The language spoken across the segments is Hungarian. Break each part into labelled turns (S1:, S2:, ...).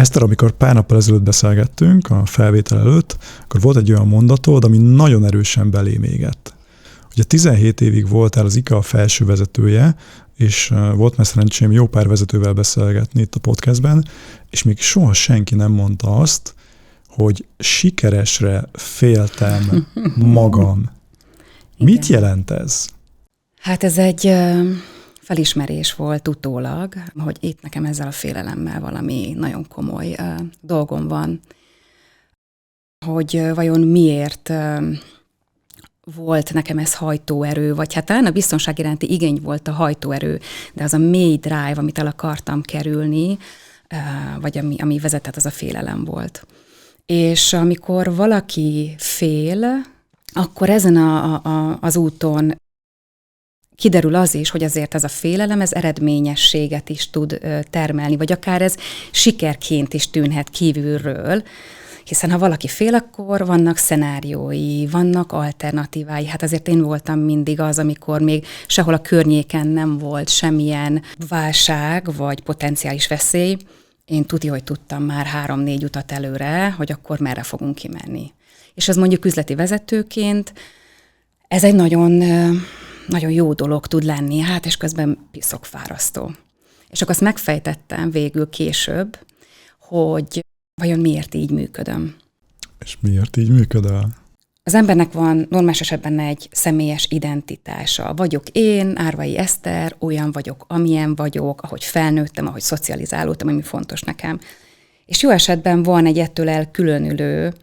S1: Eszter, amikor pár nappal ezelőtt beszélgettünk a felvétel előtt, akkor volt egy olyan mondatod, ami nagyon erősen belém égett. Ugye 17 évig voltál az IKEA felső vezetője, és volt már szerencsém jó pár vezetővel beszélgetni itt a podcastben, és még soha senki nem mondta azt, hogy sikeresre féltem magam. Igen. Mit jelent ez?
S2: Hát ez egy felismerés volt utólag, hogy itt nekem ezzel a félelemmel valami nagyon komoly dolgom van, hogy vajon miért volt nekem ez hajtóerő, vagy hát talán a biztonság iránti igény volt a hajtóerő, de az a mély drive, amit el akartam kerülni, vagy ami vezetett, az a félelem volt. És amikor valaki fél, akkor ezen az úton kiderül az is, hogy azért ez a félelem, ez eredményességet is tud termelni, vagy akár ez sikerként is tűnhet kívülről, hiszen ha valaki fél, akkor vannak szenáriói, vannak alternatívái. Hát azért én voltam mindig az, amikor még sehol a környéken nem volt semmilyen válság, vagy potenciális veszély. Én hogy tudtam már 3-4 utat előre, hogy akkor merre fogunk kimenni. És ez mondjuk üzleti vezetőként, ez egy nagyon, nagyon jó dolog tud lenni, hát és közben piszok fárasztó. És akkor azt megfejtettem végül később, hogy vajon miért így működöm.
S1: És miért így működöl?
S2: Az embernek van normális esetben egy személyes identitása. Vagyok én, Árvai Eszter, olyan vagyok, amilyen vagyok, ahogy felnőttem, ahogy szocializálódtam, ami fontos nekem. És jó esetben van egy ettől elkülönülő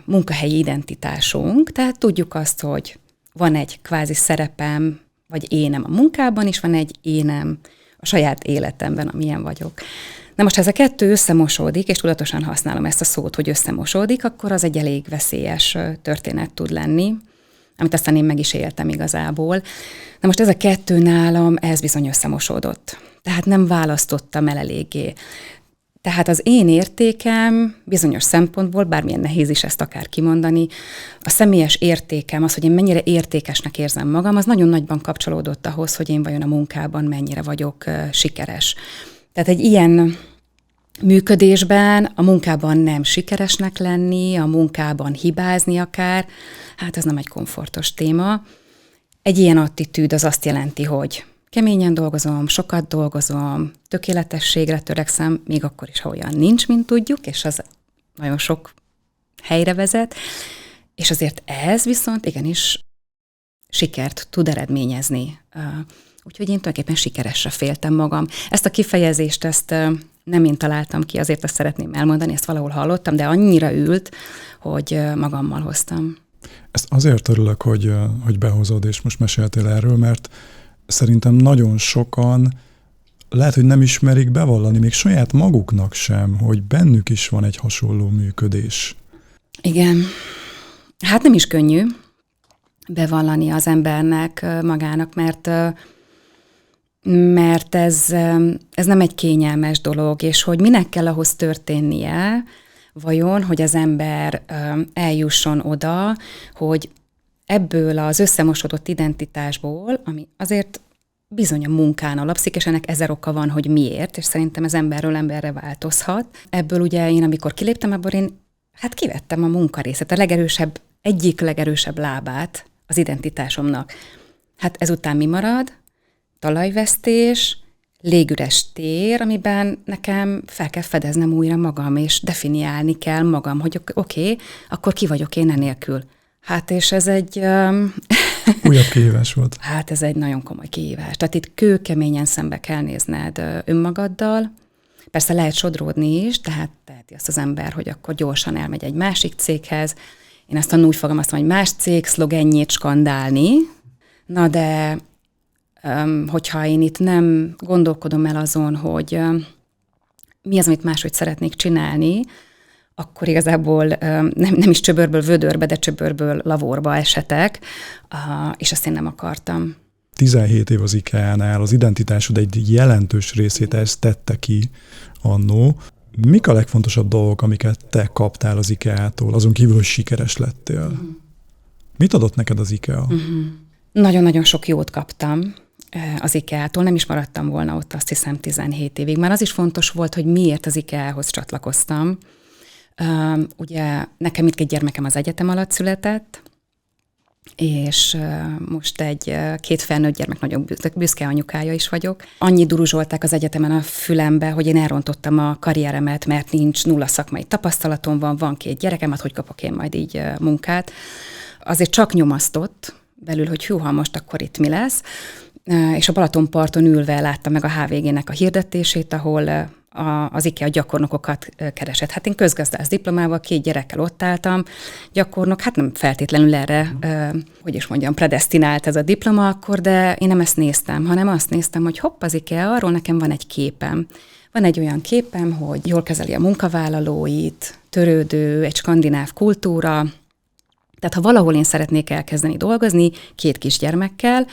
S2: munkahelyi identitásunk, tehát tudjuk azt, hogy van egy kvázi szerepem, vagy énem a munkában, és van egy énem a saját életemben, amilyen vagyok. Na most, ha ez a kettő összemosódik, és tudatosan használom ezt a szót, hogy összemosódik, akkor az egy elég veszélyes történet tud lenni, amit aztán én meg is éltem igazából. Na most ez a kettő nálam, ez bizony összemosódott. Tehát nem választottam el eléggé. Tehát az én értékem bizonyos szempontból, bármilyen nehéz is ezt akár kimondani, a személyes értékem, az, hogy én mennyire értékesnek érzem magam, az nagyon nagyban kapcsolódott ahhoz, hogy én vajon a munkában mennyire vagyok sikeres. Tehát egy ilyen működésben, a munkában nem sikeresnek lenni, a munkában hibázni akár, hát ez nem egy komfortos téma. Egy ilyen attitűd az azt jelenti, hogy keményen dolgozom, sokat dolgozom, tökéletességre törekszem, még akkor is, ha olyan nincs, mint tudjuk, és az nagyon sok helyre vezet, és azért ez viszont igenis sikert tud eredményezni. Úgyhogy én tulajdonképpen sikeresre féltem magam. Ezt a kifejezést, ezt nem én találtam ki, azért azt szeretném elmondani, ezt valahol hallottam, de annyira ült, hogy magammal hoztam.
S1: Ezt azért örülök, hogy behozod, és most meséltél erről, mert szerintem nagyon sokan lehet, hogy nem ismerik bevallani, még saját maguknak sem, hogy bennük is van egy hasonló működés. Igen.
S2: Hát nem is könnyű bevallani az embernek magának, mert ez nem egy kényelmes dolog, és hogy minek kell ahhoz történnie, vajon, hogy az ember eljusson oda, hogy ebből az összemosodott identitásból, ami azért bizony a munkán alapszik, és ennek 1000 oka van, hogy miért, és szerintem ez emberről emberre változhat. Ebből ugye én, amikor kiléptem, abból én kivettem a munkarészet, egyik legerősebb lábát az identitásomnak. Hát ezután mi marad? Talajvesztés, légüres tér, amiben nekem fel kell fedeznem újra magam, és definiálni kell magam, hogy oké, akkor ki vagyok én enélkül. Hát és ez egy...
S1: Újabb kihívás volt.
S2: Hát ez egy nagyon komoly kihívás. Tehát itt kőkeményen szembe kell nézned önmagaddal. Persze lehet sodródni is, tehát teheti azt az ember, hogy akkor gyorsan elmegy egy másik céghez. Én ezt úgy fogalmaztam, hogy más cég szlogenjét skandálni. Na de hogyha én itt nem gondolkodom el azon, hogy mi az, amit máshogy szeretnék csinálni, akkor igazából nem is csöbörből vödörbe, de csöbörből lavorba esetek, és azt én nem akartam.
S1: 17 év az IKEA-nál, az identitásod egy jelentős részét ezt tette ki annó. Mik a legfontosabb dolgok, amiket te kaptál az IKEA-tól, azon kívül, hogy sikeres lettél? Mit adott neked az IKEA?
S2: Nagyon-nagyon sok jót kaptam. az IKEA-tól, nem is maradtam volna ott, azt hiszem 17 évig. Már az is fontos volt, hogy miért az IKEA-hoz csatlakoztam. Ugye nekem mindkét gyermekem az egyetem alatt született, és most két felnőtt gyermek nagyon büszke anyukája is vagyok. Annyi duruzsolták az egyetemen a fülembe, hogy én elrontottam a karrieremet, mert nincs nulla szakmai tapasztalatom, van 2 gyerekem, hát hogy kapok én majd így munkát. Azért csak nyomasztott belül, hogy hűha, most akkor itt mi lesz. És a Balatonparton ülve láttam meg a HVG-nek a hirdetését, ahol az IKEA gyakornokokat keresett. Hát én közgazdász diplomával, 2 gyerekkel ott álltam, gyakornok, hát nem feltétlenül erre, predesztinált ez a diploma akkor, de én nem ezt néztem, hanem azt néztem, hogy hopp, az IKEA, arról nekem van egy képem. Van egy olyan képem, hogy jól kezeli a munkavállalóit, törődő, egy skandináv kultúra. Tehát ha valahol én szeretnék elkezdeni dolgozni 2 kisgyermekkel,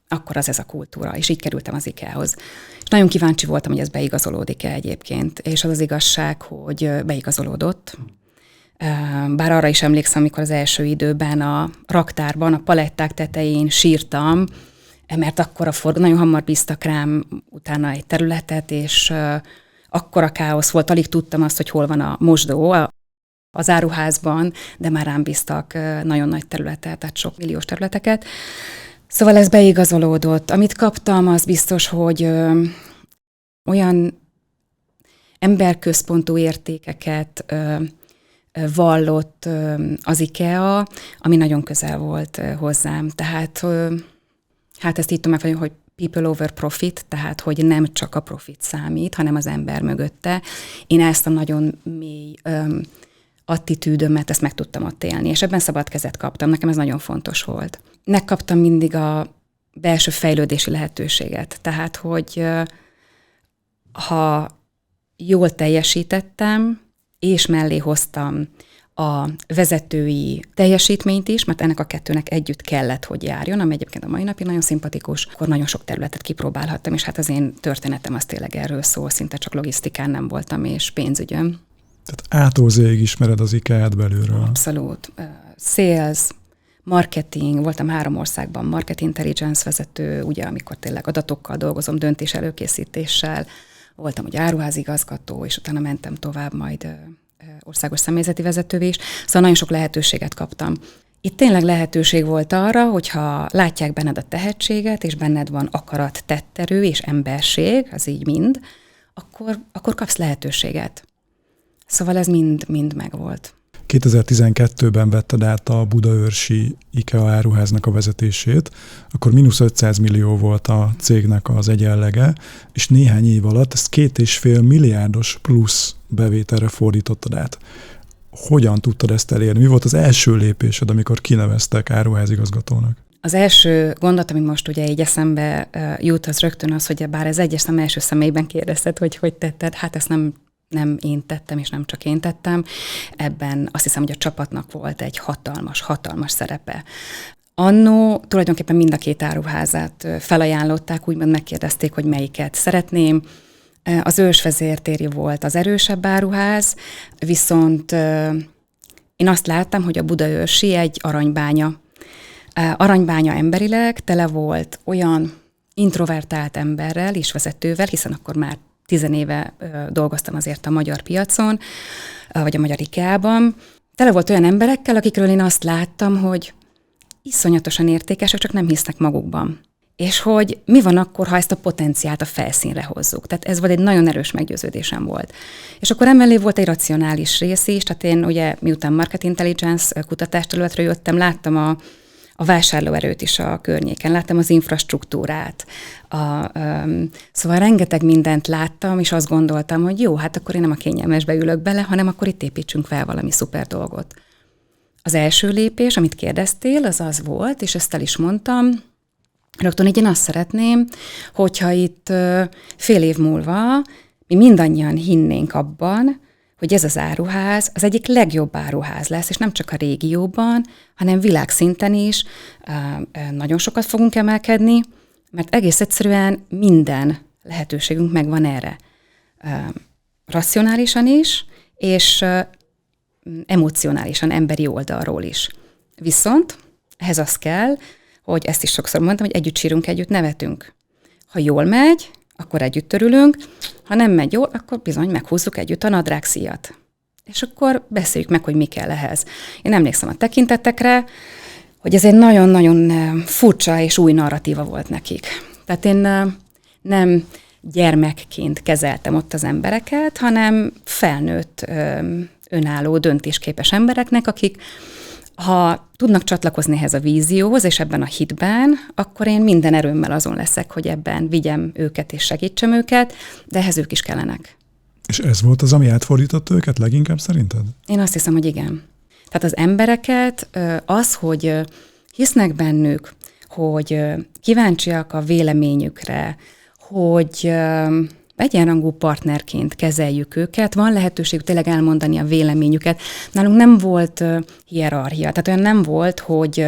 S2: akkor az ez a kultúra, és így kerültem az IKEA-hoz. És nagyon kíváncsi voltam, hogy ez beigazolódik-e egyébként, és az igazság, hogy beigazolódott. Bár arra is emlékszem, amikor az első időben a raktárban, a paletták tetején sírtam, mert akkora nagyon hamar bíztak rám utána egy területet, és akkora káosz volt, alig tudtam azt, hogy hol van a mosdó az áruházban, de már rám bíztak nagyon nagy területet, tehát sok milliós területeket. Szóval ez beigazolódott. Amit kaptam, az biztos, hogy olyan emberközpontú értékeket vallott az IKEA, ami nagyon közel volt hozzám. Tehát hát ezt így tudom megfogni, hogy people over profit, tehát hogy nem csak a profit számít, hanem az ember mögötte. Én ezt a nagyon mély attitűdömet, ezt meg tudtam ott élni, és ebben szabad kezet kaptam, nekem ez nagyon fontos volt. Megkaptam mindig a belső fejlődési lehetőséget, tehát hogy ha jól teljesítettem, és mellé hoztam a vezetői teljesítményt is, mert ennek a kettőnek együtt kellett, hogy járjon, ami egyébként a mai napig nagyon szimpatikus, akkor nagyon sok területet kipróbálhattam, és hát az én történetem az tényleg erről szól, szinte csak logisztikán nem voltam, és pénzügyön.
S1: Tehát A-tól Z-ig ismered az IKEA-t belülről.
S2: Abszolút. Sales, marketing, voltam 3 országban marketing intelligence vezető, ugye amikor tényleg adatokkal dolgozom, döntés előkészítéssel, voltam ugye áruházigazgató, és utána mentem tovább majd országos személyzeti vezetővé is, szóval nagyon sok lehetőséget kaptam. Itt tényleg lehetőség volt arra, hogyha látják benned a tehetséget, és benned van akarat, tetterő és emberség, az így mind, akkor kapsz lehetőséget. Szóval ez mind megvolt.
S1: 2012-ben vetted át a budaörsi IKEA áruháznak a vezetését, akkor -500 millió volt a cégnek az egyenlege, és néhány év alatt ezt 2,5 milliárdos plusz bevételre fordítottad át. Hogyan tudtad ezt elérni? Mi volt az első lépésed, amikor kineveztek áruházigazgatónak?
S2: Az első gondot, ami most ugye így eszembe jut, az rögtön az, hogy bár ez egyes szem első személyben kérdezted, hogy tetted, hát ezt nem én tettem, és nem csak én tettem. Ebben azt hiszem, hogy a csapatnak volt egy hatalmas szerepe. Annó tulajdonképpen mind a 2 áruházát felajánlották, úgymond megkérdezték, hogy melyiket szeretném. Az Ősvezértéri volt az erősebb áruház, viszont én azt láttam, hogy a budaörsi egy aranybánya. Aranybánya emberileg tele volt olyan introvertált emberrel és vezetővel, hiszen akkor már 10 éve dolgoztam azért a magyar piacon, vagy a magyar IKEA-ban. Tele volt olyan emberekkel, akikről én azt láttam, hogy iszonyatosan értékesek, csak nem hisznek magukban. És hogy mi van akkor, ha ezt a potenciált a felszínre hozzuk. Tehát ez volt egy nagyon erős meggyőződésem volt. És akkor emellé volt egy racionális rész is, tehát én ugye miután marketing intelligence kutatásterületről jöttem, láttam a vásárlóerőt is a környéken, láttam az infrastruktúrát. Szóval rengeteg mindent láttam, és azt gondoltam, hogy jó, hát akkor én nem a kényelmesbe ülök bele, hanem akkor itt építsünk fel valami szuper dolgot. Az első lépés, amit kérdeztél, az volt, és ezt el is mondtam, rögtön így én azt szeretném, hogyha itt fél év múlva mi mindannyian hinnénk abban, hogy ez az áruház az egyik legjobb áruház lesz, és nem csak a régióban, hanem világszinten is nagyon sokat fogunk emelkedni, mert egész egyszerűen minden lehetőségünk megvan erre. Racionálisan is, és emocionálisan, emberi oldalról is. Viszont ehhez az kell, hogy ezt is sokszor mondtam, hogy együtt sírunk, együtt nevetünk. Ha jól megy, akkor együtt örülünk, ha nem megy jól, akkor bizony meghúzzuk együtt a nadrágszíjat. És akkor beszéljük meg, hogy mi kell ehhez. Én emlékszem a tekintetekre, hogy ez egy nagyon-nagyon furcsa és új narratíva volt nekik. Tehát én nem gyermekként kezeltem ott az embereket, hanem felnőtt, önálló, döntésképes embereknek, akik ha tudnak csatlakozni ehhez a vízióhoz, és ebben a hitben, akkor én minden erőmmel azon leszek, hogy ebben vigyem őket és segítsem őket, de ehhez ők is kellenek.
S1: És ez volt az, ami átfordította őket leginkább szerinted?
S2: Én azt hiszem, hogy igen. Tehát az embereket az, hogy hisznek bennük, hogy kíváncsiak a véleményükre, hogy egyenrangú partnerként kezeljük őket, van lehetőségük tényleg elmondani a véleményüket. Nálunk nem volt hierarchia, tehát olyan nem volt, hogy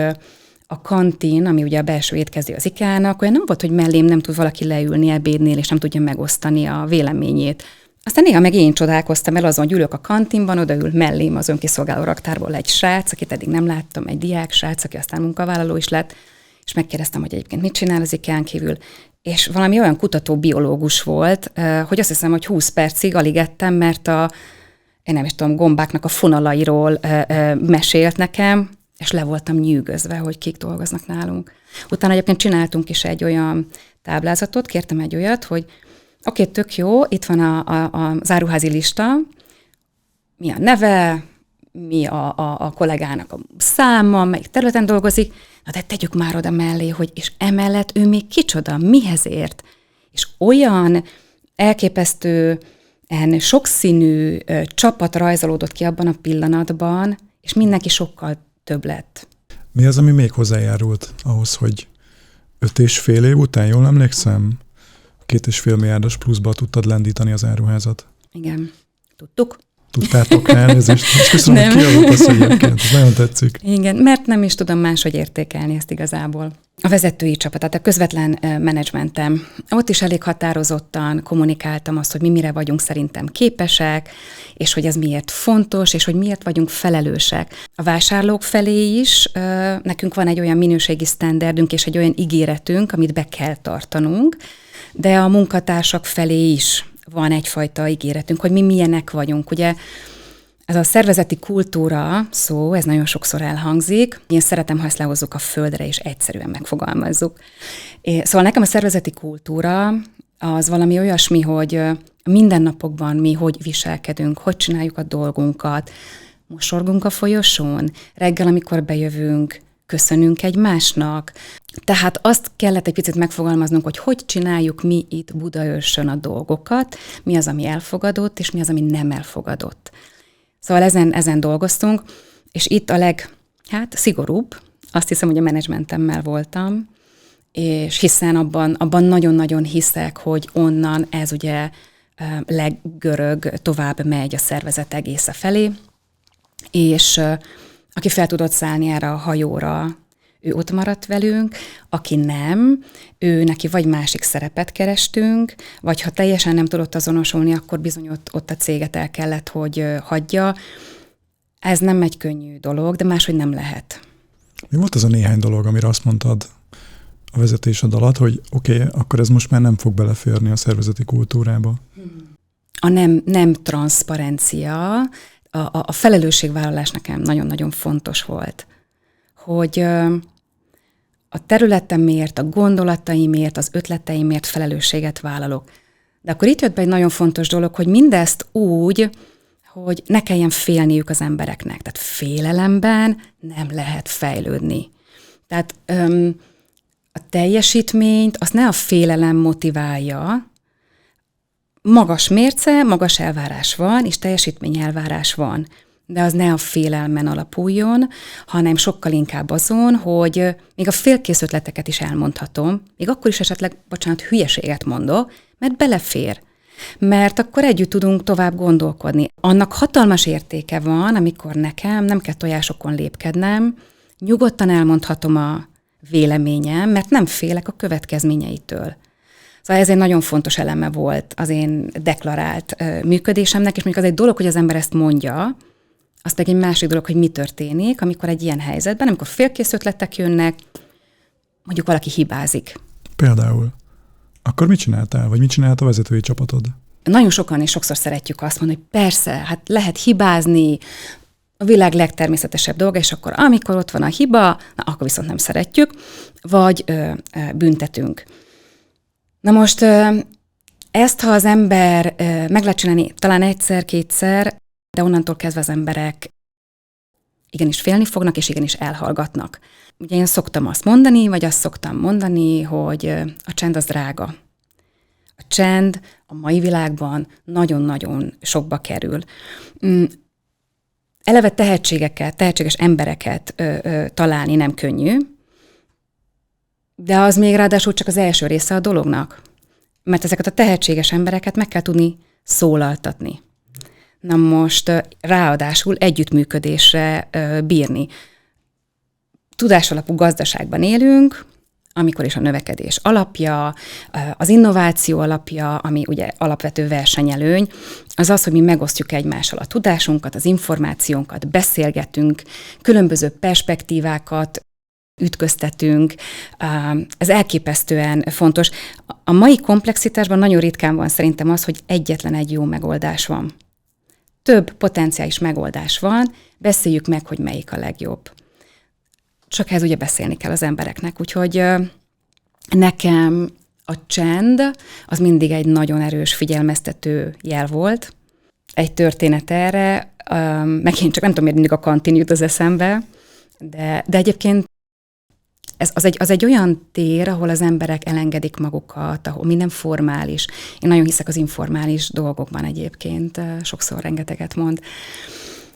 S2: a kantin, ami ugye a belső étkező az IKEA-nak, olyan nem volt, hogy mellém nem tud valaki leülni ebédnél, és nem tudja megosztani a véleményét. Aztán néha meg én csodálkoztam el azon, hogy ülök a kantinban, odaül mellém az önkiszolgáló raktárból egy srác, akit eddig nem láttam, egy diák srác, aki aztán munkavállaló is lett, és megkérdeztem, hogy egyébként mit csinál az IKEA-n kívül. És valami olyan kutató biológus volt, hogy azt hiszem, hogy 20 percig alig ettem, mert én nem is tudom, gombáknak a fonalairól mesélt nekem, és le voltam nyűgözve, hogy kik dolgoznak nálunk. Utána egyébként csináltunk is egy olyan táblázatot, kértem egy olyat, hogy oké, tök jó, itt van az áruházi lista, mi a neve, mi a kollégának a száma, melyik területen dolgozik, na de tegyük már oda mellé, hogy és emellett ő még kicsoda, mihez ért. És olyan elképesztően sokszínű csapat rajzolódott ki abban a pillanatban, és mindenki sokkal több lett.
S1: Mi az, ami még hozzájárult ahhoz, hogy 5,5 év után, jól emlékszem, 2,5 milliárdos pluszba tudtad lendítani az áruházat?
S2: Igen, tudtuk.
S1: Tudtátok, elnézést. És köszönöm, hogy kiavítasz egyébként. Ez nagyon tetszik.
S2: Igen, mert nem is tudom máshogy értékelni ezt igazából. A vezetői csapat, tehát a közvetlen menedzsmentem. Ott is elég határozottan kommunikáltam azt, hogy mi mire vagyunk szerintem képesek, és hogy ez miért fontos, és hogy miért vagyunk felelősek. A vásárlók felé is nekünk van egy olyan minőségi sztenderdünk, és egy olyan ígéretünk, amit be kell tartanunk, de a munkatársak felé is van egyfajta ígéretünk, hogy mi milyenek vagyunk. Ugye ez a szervezeti kultúra szó, ez nagyon sokszor elhangzik. Én szeretem, ha ezt lehozzuk a földre, és egyszerűen megfogalmazzuk. Szóval nekem a szervezeti kultúra az valami olyasmi, hogy mindennapokban mi hogy viselkedünk, hogy csináljuk a dolgunkat, mosorgunk a folyosón, reggel, amikor bejövünk, köszönünk egymásnak. Tehát azt kellett egy picit megfogalmaznunk, hogy csináljuk mi itt Budaörsön a dolgokat, mi az, ami elfogadott, és mi az, ami nem elfogadott. Szóval ezen dolgoztunk, és itt a szigorúbb, azt hiszem, hogy a menedzsmentemmel voltam, és hiszen abban nagyon-nagyon hiszek, hogy onnan ez ugye leggörög, tovább megy a szervezet egésze felé, és aki fel tudott szállni erre a hajóra, ő ott maradt velünk, aki nem, ő neki vagy másik szerepet kerestünk, vagy ha teljesen nem tudott azonosulni, akkor bizony ott a céget el kellett, hogy hagyja. Ez nem egy könnyű dolog, de máshogy nem lehet.
S1: Mi volt az a néhány dolog, amire azt mondtad a vezetésed alatt, hogy oké, akkor ez most már nem fog beleférni a szervezeti kultúrába?
S2: A nem transzparencia, a felelősségvállalás nekem nagyon-nagyon fontos volt, hogy a területemért, a gondolataimért, az ötleteimért felelősséget vállalok. De akkor itt jött be egy nagyon fontos dolog, hogy mindezt úgy, hogy ne kelljen félniük az embereknek. Tehát félelemben nem lehet fejlődni. Tehát a teljesítményt azt ne a félelem motiválja, magas mérce, magas elvárás van, és teljesítményelvárás van. De az ne a félelmen alapuljon, hanem sokkal inkább azon, hogy még a félkész ötleteket is elmondhatom, még akkor is esetleg, hülyeséget mondok, mert belefér. Mert akkor együtt tudunk tovább gondolkodni. Annak hatalmas értéke van, amikor nekem nem kell tojásokon lépkednem, nyugodtan elmondhatom a véleményem, mert nem félek a következményeitől. Szóval ez egy nagyon fontos eleme volt az én deklarált működésemnek, és mondjuk az egy dolog, hogy az ember ezt mondja, az pedig egy másik dolog, hogy mi történik, amikor egy ilyen helyzetben, amikor félkész ötletek jönnek, mondjuk valaki hibázik.
S1: Például Akkor mit csináltál, vagy mit csinált a vezetői csapatod?
S2: Nagyon sokan és sokszor szeretjük azt mondani, hogy persze, hát lehet hibázni, a világ legtermészetesebb dolga, és akkor amikor ott van a hiba, na akkor viszont nem szeretjük, vagy büntetünk. Na most ezt, ha az ember meg lehet csinálni talán egyszer-kétszer, de onnantól kezdve az emberek igenis félni fognak, és igenis elhallgatnak. Ugye én szoktam azt mondani, vagy azt szoktam mondani, hogy a csend az drága. A csend a mai világban nagyon-nagyon sokba kerül. Eleve tehetséges embereket találni nem könnyű, de az még ráadásul csak az első része a dolognak. Mert ezeket a tehetséges embereket meg kell tudni szólaltatni. Na most ráadásul együttműködésre bírni. Tudásalapú gazdaságban élünk, amikor is a növekedés alapja, az innováció alapja, ami ugye alapvető versenyelőny, az az, hogy mi megosztjuk egymással a tudásunkat, az információnkat, beszélgetünk, különböző perspektívákat ütköztetünk. Ez elképesztően fontos. A mai komplexitásban nagyon ritkán van szerintem az, hogy egyetlen egy jó megoldás van. Több potenciális megoldás van, beszéljük meg, hogy melyik a legjobb. Csak ehhez ugye beszélni kell az embereknek, úgyhogy nekem a csend az mindig egy nagyon erős figyelmeztető jel volt. Egy történet erre, meg én csak nem tudom, miért mindig a kantin jut az eszembe, de egyébként az egy olyan tér, ahol az emberek elengedik magukat, ahol minden formális. Én nagyon hiszek az informális dolgokban egyébként, sokszor rengeteget mond.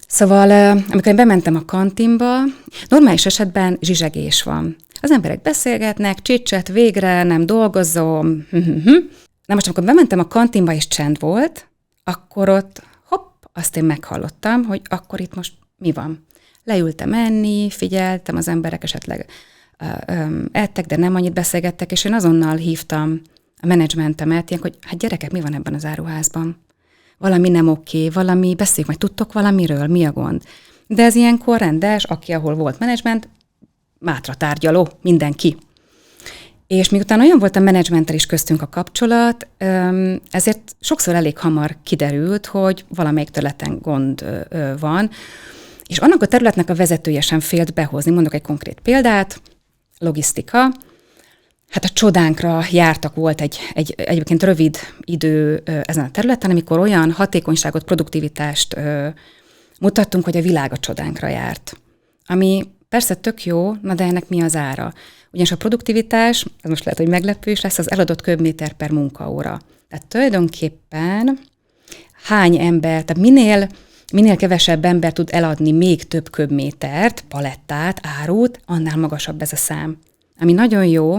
S2: Szóval, amikor én bementem a kantinba, normális esetben zsizsegés van. Az emberek beszélgetnek, csicset, végre, nem dolgozom. Na most, amikor bementem a kantinba és csend volt, akkor ott, azt én meghallottam, hogy akkor itt most mi van. Leültem enni, figyeltem, az emberek esetleg ettek, de nem annyit beszélgettek, és én azonnal hívtam a menedzsmentemet, ilyen, hogy hát gyerekek, mi van ebben az áruházban? Valami nem oké, valami, beszéljük, majd tudtok valamiről, mi a gond? De ez ilyenkor rendes, aki ahol volt menedzsment, mátra tárgyaló, mindenki. És miután olyan volt a menedzsmenttel is köztünk a kapcsolat, ezért sokszor elég hamar kiderült, hogy valamelyik területen gond van, és annak a területnek a vezetője sem félt behozni. Mondok egy konkrét példát, logisztika. Hát a csodánkra jártak, volt egy egyébként rövid idő ezen a területen, amikor olyan hatékonyságot, produktivitást mutattunk, hogy a világ a csodánkra járt. Ami persze tök jó, na de ennek mi az ára? Ugyanis a produktivitás, ez most lehet, hogy meglepő is lesz, az eladott köbméter per munkaóra. Tehát tulajdonképpen hány ember, tehát minél kevesebb ember tud eladni még több köbmétert, palettát, árut, annál magasabb ez a szám. Ami nagyon jó,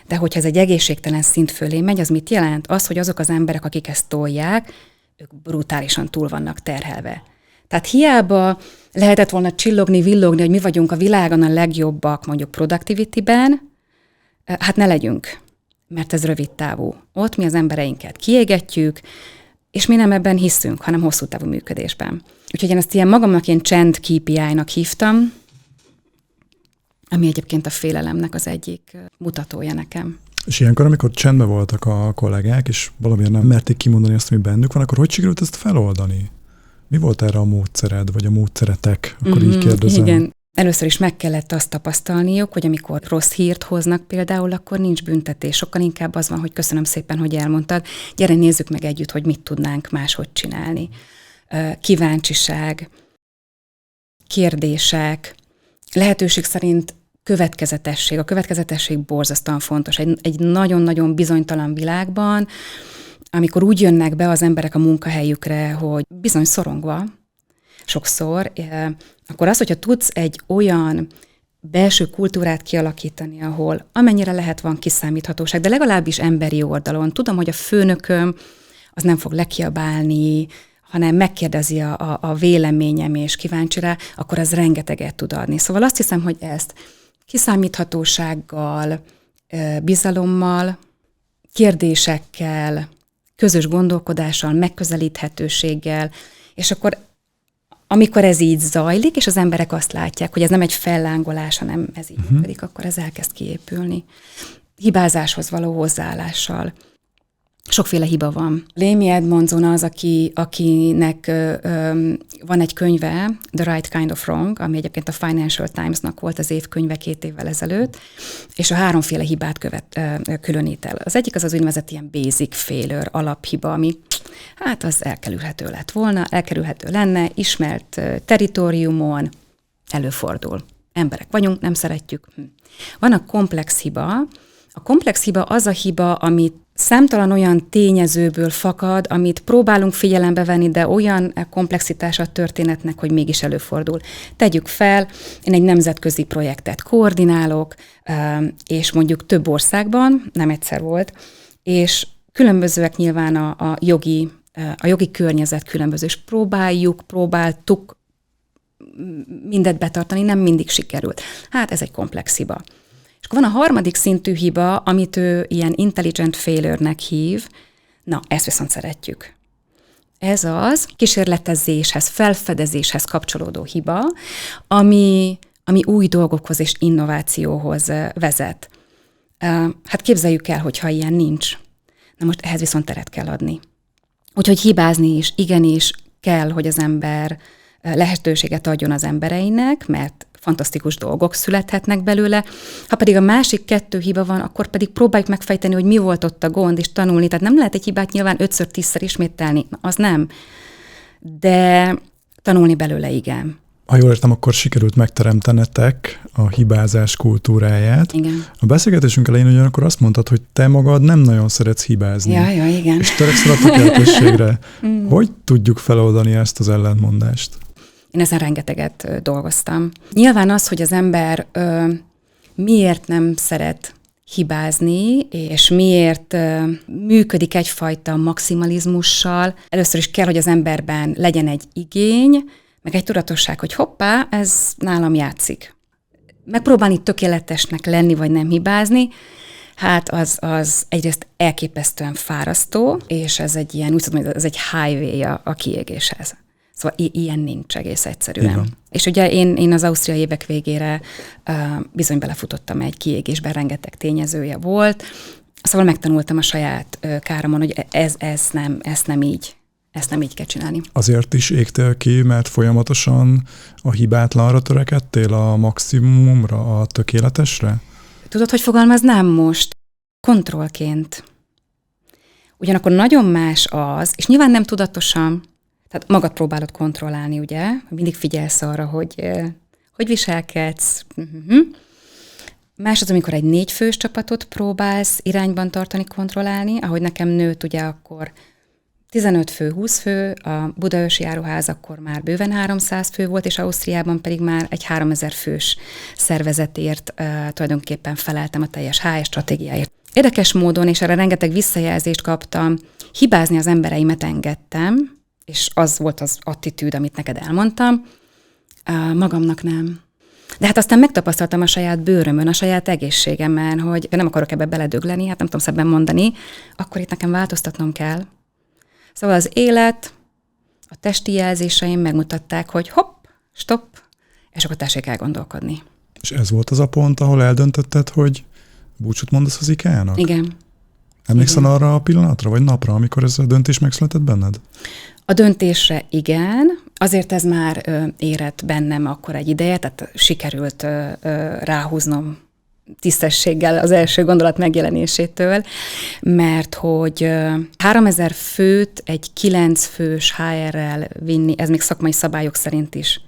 S2: de hogyha ez egy egészségtelen szint fölé megy, az mit jelent? Az, hogy azok az emberek, akik ezt tolják, ők brutálisan túl vannak terhelve. Tehát hiába lehetett volna csillogni, villogni, hogy mi vagyunk a világon a legjobbak, mondjuk productivity-ben, hát ne legyünk, mert ez rövid távú. Ott mi az embereinket kiégetjük, és mi nem ebben hiszünk, hanem hosszú távú működésben. Úgyhogy én ezt ilyen magamnak ilyen csend KPI-nak hívtam, ami egyébként a félelemnek az egyik mutatója nekem.
S1: És ilyenkor, amikor csendben voltak a kollégák, és valamilyen nem merték kimondani azt, ami bennük van, akkor hogy sikerült ezt feloldani? Mi volt erre a módszered, vagy a módszeretek? Akkor így kérdezem.
S2: Igen. Először is meg kellett azt tapasztalniuk, hogy amikor rossz hírt hoznak például, akkor nincs büntetés. Sokkal inkább az van, hogy köszönöm szépen, hogy elmondtad. Gyere, nézzük meg együtt, hogy mit tudnánk máshogy csinálni. Kíváncsiság, kérdések, lehetőség szerint következetesség. A következetesség borzasztóan fontos. Egy nagyon-nagyon bizonytalan világban, amikor úgy jönnek be az emberek a munkahelyükre, hogy bizony szorongva, sokszor, akkor az, hogyha tudsz egy olyan belső kultúrát kialakítani, ahol amennyire lehet van kiszámíthatóság, de legalábbis emberi oldalon. Tudom, hogy a főnököm az nem fog lekiabálni, hanem megkérdezi a véleményem és kíváncsi rá, akkor az rengeteget tud adni. Szóval azt hiszem, hogy ezt kiszámíthatósággal, bizalommal, kérdésekkel, közös gondolkodással, megközelíthetőséggel, és akkor amikor ez így zajlik, és az emberek azt látják, hogy ez nem egy fellángolás, hanem ez így működik, akkor ez elkezd kiépülni. hibázáshoz való hozzáállással. Sokféle hiba van. Amy Edmondson az, akinek van egy könyve, The Right Kind of Wrong, ami egyébként a Financial Times-nak volt az évkönyve 2 évvel ezelőtt, és a 3 hibát különít el. Az egyik az úgynevezett ilyen basic failure, alaphiba, ami hát az elkerülhető lenne, ismert territóriumon, előfordul. Emberek vagyunk, nem szeretjük. Van a komplex hiba. A komplex hiba az a hiba, amit számtalan olyan tényezőből fakad, amit próbálunk figyelembe venni, de olyan komplexitása a történetnek, hogy mégis előfordul. Tegyük fel, én egy nemzetközi projektet koordinálok, és mondjuk több országban, nem egyszer volt, és különbözőek nyilván a jogi környezet különböző, és próbáltuk mindet betartani, nem mindig sikerült. Hát ez egy komplex hiba. És akkor van a 3. szintű hiba, amit ő ilyen intelligent failure-nek hív. Na, ezt viszont szeretjük. Ez az kísérletezéshez, felfedezéshez kapcsolódó hiba, ami új dolgokhoz és innovációhoz vezet. Hát képzeljük el, hogyha ilyen nincs. Na most ehhez viszont teret kell adni. Úgyhogy hibázni is, igenis kell, hogy az ember lehetőséget adjon az embereinek, mert fantasztikus dolgok születhetnek belőle. Ha pedig a másik 2 hiba van, akkor pedig próbáljuk megfejteni, hogy mi volt ott a gond, és tanulni. Tehát nem lehet egy hibát nyilván 5-10-szer ismételni, az nem. De tanulni belőle igen.
S1: Ha jól értem, akkor sikerült megteremtenetek a hibázás kultúráját.
S2: Igen.
S1: A beszélgetésünk elején ugyanakkor azt mondtad, hogy te magad nem nagyon szeretsz hibázni.
S2: Ja, igen.
S1: És törekszel a tökéletességre. Hogy tudjuk feloldani ezt az ellentmondást?
S2: Én ezen rengeteget dolgoztam. Nyilván az, hogy az ember miért nem szeret hibázni, és miért működik egyfajta maximalizmussal. Először is kell, hogy az emberben legyen egy igény, meg egy tudatosság, hogy hoppá, ez nálam játszik. Megpróbálni tökéletesnek lenni, vagy nem hibázni, hát az egyrészt elképesztően fárasztó, és ez egy ilyen, úgy tudom, hogy ez egy highway a kiégéshez. Szóval ilyen nincs egész egyszerűen. Igen. És ugye én az ausztriai évek végére bizony belefutottam egy kiégésben, rengeteg tényezője volt, szóval megtanultam a saját káromon, hogy ezt nem így kell csinálni.
S1: Azért is égtél ki, mert folyamatosan a hibátlanra törekedtél, a maximumra, a tökéletesre?
S2: Tudod, hogy fogalmaznám most? Kontrollként. Ugyanakkor nagyon más az, és nyilván nem tudatosan, tehát magad próbálod kontrollálni, ugye? Mindig figyelsz arra, hogy viselkedsz. Más az, amikor egy 4 fős csapatot próbálsz irányban tartani, kontrollálni. Ahogy nekem nőtt, ugye akkor 15 fő, 20 fő, a Budaörsi Áruház akkor már bőven 300 fő volt, és Ausztriában pedig már egy 3000 fős szervezetért tulajdonképpen feleltem a teljes HR stratégiáért. Érdekes módon, és erre rengeteg visszajelzést kaptam, hibázni az embereimet engedtem, és az volt az attitűd, amit neked elmondtam, magamnak nem. De hát aztán megtapasztaltam a saját bőrömön, a saját egészségemen, hogy nem akarok ebbe beledögleni, hát nem tudom szebben mondani, akkor itt nekem változtatnom kell. Szóval az élet, a testi jelzéseim megmutatták, hogy hopp, stopp, és akkor tessék elgondolkodni.
S1: És ez volt az a pont, ahol eldöntötted, hogy búcsút mondasz az IKEA-nak?
S2: Igen.
S1: Emlékszel arra a pillanatra, vagy napra, amikor ez a döntés megszületett benned?
S2: A döntésre igen, azért ez már érett bennem akkor egy ideje, tehát sikerült ráhúznom tisztességgel az első gondolat megjelenésétől, mert hogy 3000 főt egy 9 fős HR-rel vinni, ez még szakmai szabályok szerint is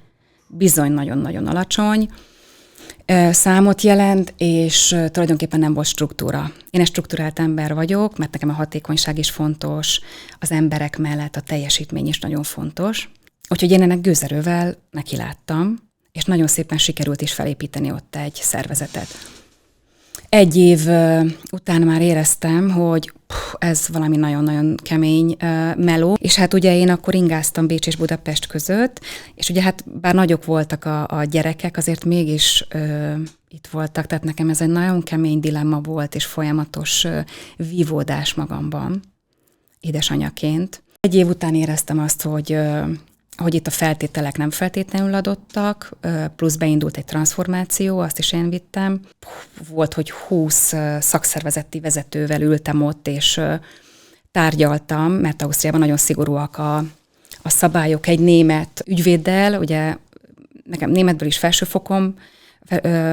S2: bizony nagyon-nagyon alacsony számot jelent, és tulajdonképpen nem volt struktúra. Én egy struktúrált ember vagyok, mert nekem a hatékonyság is fontos, az emberek mellett a teljesítmény is nagyon fontos. Úgyhogy én ennek gőzerővel nekiláttam, és nagyon szépen sikerült is felépíteni ott egy szervezetet. 1 év után már éreztem, hogy ez valami nagyon-nagyon kemény meló, és hát ugye én akkor ingáztam Bécs és Budapest között, és ugye hát bár nagyok voltak a gyerekek, azért mégis itt voltak, tehát nekem ez egy nagyon kemény dilemma volt, és folyamatos vívódás magamban, édesanyaként. 1 év után éreztem azt, hogy hogy itt a feltételek nem feltétlenül adottak, plusz beindult egy transformáció, azt is én vittem. Volt, hogy 20 szakszervezeti vezetővel ültem ott, és tárgyaltam, mert Ausztriában nagyon szigorúak a szabályok egy német ügyvéddel, ugye nekem németből is felsőfokom,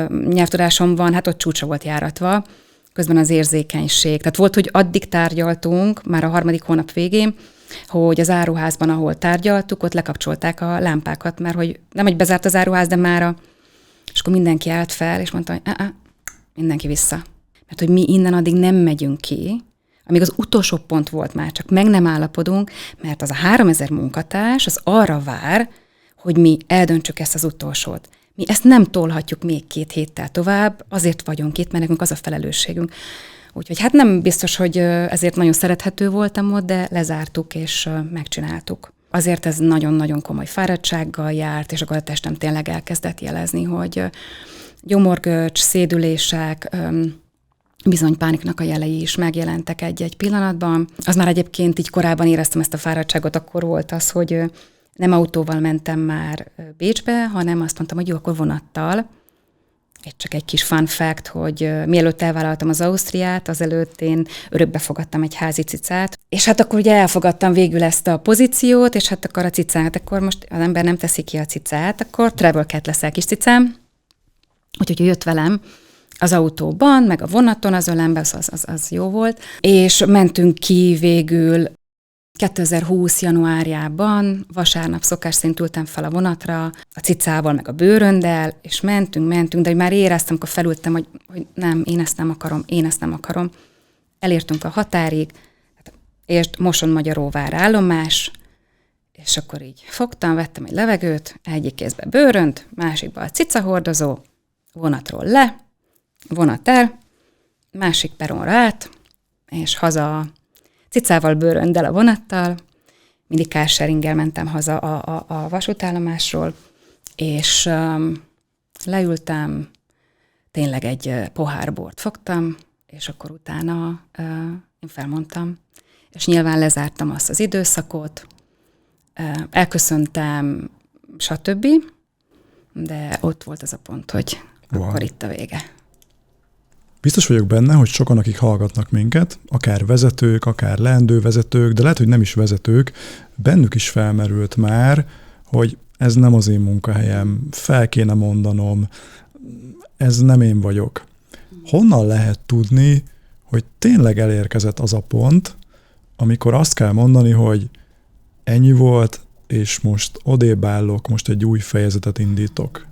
S2: nyelvtudásom van, hát ott csúcsra volt járatva, közben az érzékenység. Tehát volt, hogy addig tárgyaltunk, már a 3. hónap végén, hogy az áruházban, ahol tárgyaltuk, ott lekapcsolták a lámpákat, mert hogy nem, hogy bezárt az áruház, de mára, és akkor mindenki állt fel, és mondta, hogy mindenki vissza. Mert hogy mi innen addig nem megyünk ki, amíg az utolsó pont volt már, csak meg nem állapodunk, mert az a 3000 munkatárs az arra vár, hogy mi eldöntsük ezt az utolsót. Mi ezt nem tolhatjuk még 2 héttel tovább, azért vagyunk itt, mert nekünk az a felelősségünk. Úgyhogy hát nem biztos, hogy ezért nagyon szerethető voltam ott, de lezártuk és megcsináltuk. Azért ez nagyon-nagyon komoly fáradtsággal járt, és akkor a testem tényleg elkezdett jelezni, hogy gyomorgörcs, szédülések, bizony pániknak a jelei is megjelentek egy-egy pillanatban. Az már egyébként így korábban éreztem ezt a fáradtságot, akkor volt az, hogy nem autóval mentem már Bécsbe, hanem azt mondtam, hogy jó, akkor vonattal. Csak egy kis fun fact, hogy mielőtt elvállaltam az Ausztriát, azelőtt én örökbe fogadtam egy házi cicát, és hát akkor ugye elfogadtam végül ezt a pozíciót, és hát akkor a cicát, akkor most az ember nem teszi ki a cicát, akkor travel cat leszel, kis cicám. Úgyhogy jött velem az autóban, meg a vonaton az ölembe, az jó volt, és mentünk ki végül 2020. januárjában, vasárnap szokás szerint ültem fel a vonatra, a cicával, meg a bőröndel, és mentünk, de már éreztem, amikor felültem, hogy nem, én ezt nem akarom. Elértünk a határig, és Moson-Magyaróvár állomás, és akkor így fogtam, vettem egy levegőt, egyik kézbe bőrönt, másikba a cicahordozó, vonatról le, vonat el, másik peronra át, és haza cicával, bőröndel a vonattal, mindig carsharinggel mentem haza a vasútállomásról, és leültem, tényleg egy pohár bort fogtam, és akkor utána én felmondtam, és nyilván lezártam azt az időszakot, elköszöntem, stb., de ott volt az a pont, hogy akkor itt a vége.
S1: Biztos vagyok benne, hogy sokan, akik hallgatnak minket, akár vezetők, akár leendő vezetők, de lehet, hogy nem is vezetők, bennük is felmerült már, hogy ez nem az én munkahelyem, fel kéne mondanom, ez nem én vagyok. Honnan lehet tudni, hogy tényleg elérkezett az a pont, amikor azt kell mondani, hogy ennyi volt, és most odébb állok, most egy új fejezetet indítok?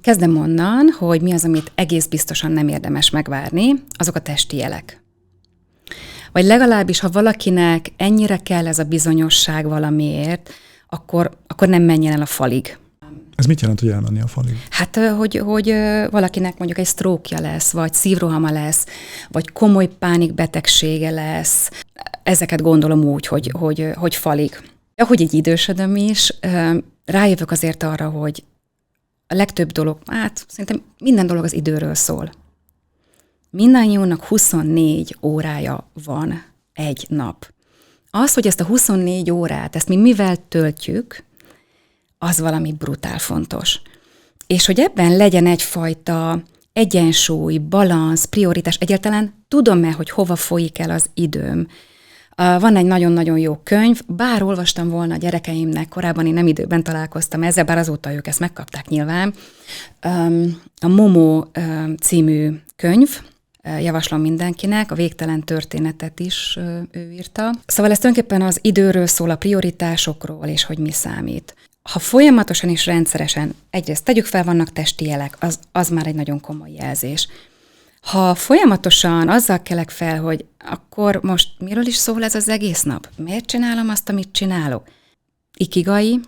S2: Kezdem onnan, hogy mi az, amit egész biztosan nem érdemes megvárni, azok a testi jelek. Vagy legalábbis, ha valakinek ennyire kell ez a bizonyosság valamiért, akkor nem menjen el a falig.
S1: Ez mit jelent, hogy elmenni a falig?
S2: Hát, hogy valakinek mondjuk egy sztrókja lesz, vagy szívrohama lesz, vagy komoly pánikbetegsége lesz. Ezeket gondolom úgy, hogy falig. Ahogy így idősödöm is, rájövök azért arra, hogy a legtöbb dolog, hát szerintem minden dolog az időről szól. Mindannyiunknak 24 órája van egy nap. Az, hogy ezt a 24 órát, ezt mi mivel töltjük, az valami brutál fontos. És hogy ebben legyen egyfajta egyensúly, balansz, prioritás, egyáltalán tudom-e, hogy hova folyik el az időm. Van egy nagyon-nagyon jó könyv, bár olvastam volna a gyerekeimnek, korábban én nem időben találkoztam ezzel, bár azóta ők ezt megkapták nyilván. A Momo című könyv, javaslom mindenkinek, a Végtelen történetet is ő írta. Szóval ez tulajdonképpen az időről szól, a prioritásokról, és hogy mi számít. Ha folyamatosan és rendszeresen, egyrészt tegyük fel, vannak testi jelek, az már egy nagyon komoly jelzés. Ha folyamatosan azzal kelek fel, hogy akkor most miről is szól ez az egész nap? Miért csinálom azt, amit csinálok? Ikigai,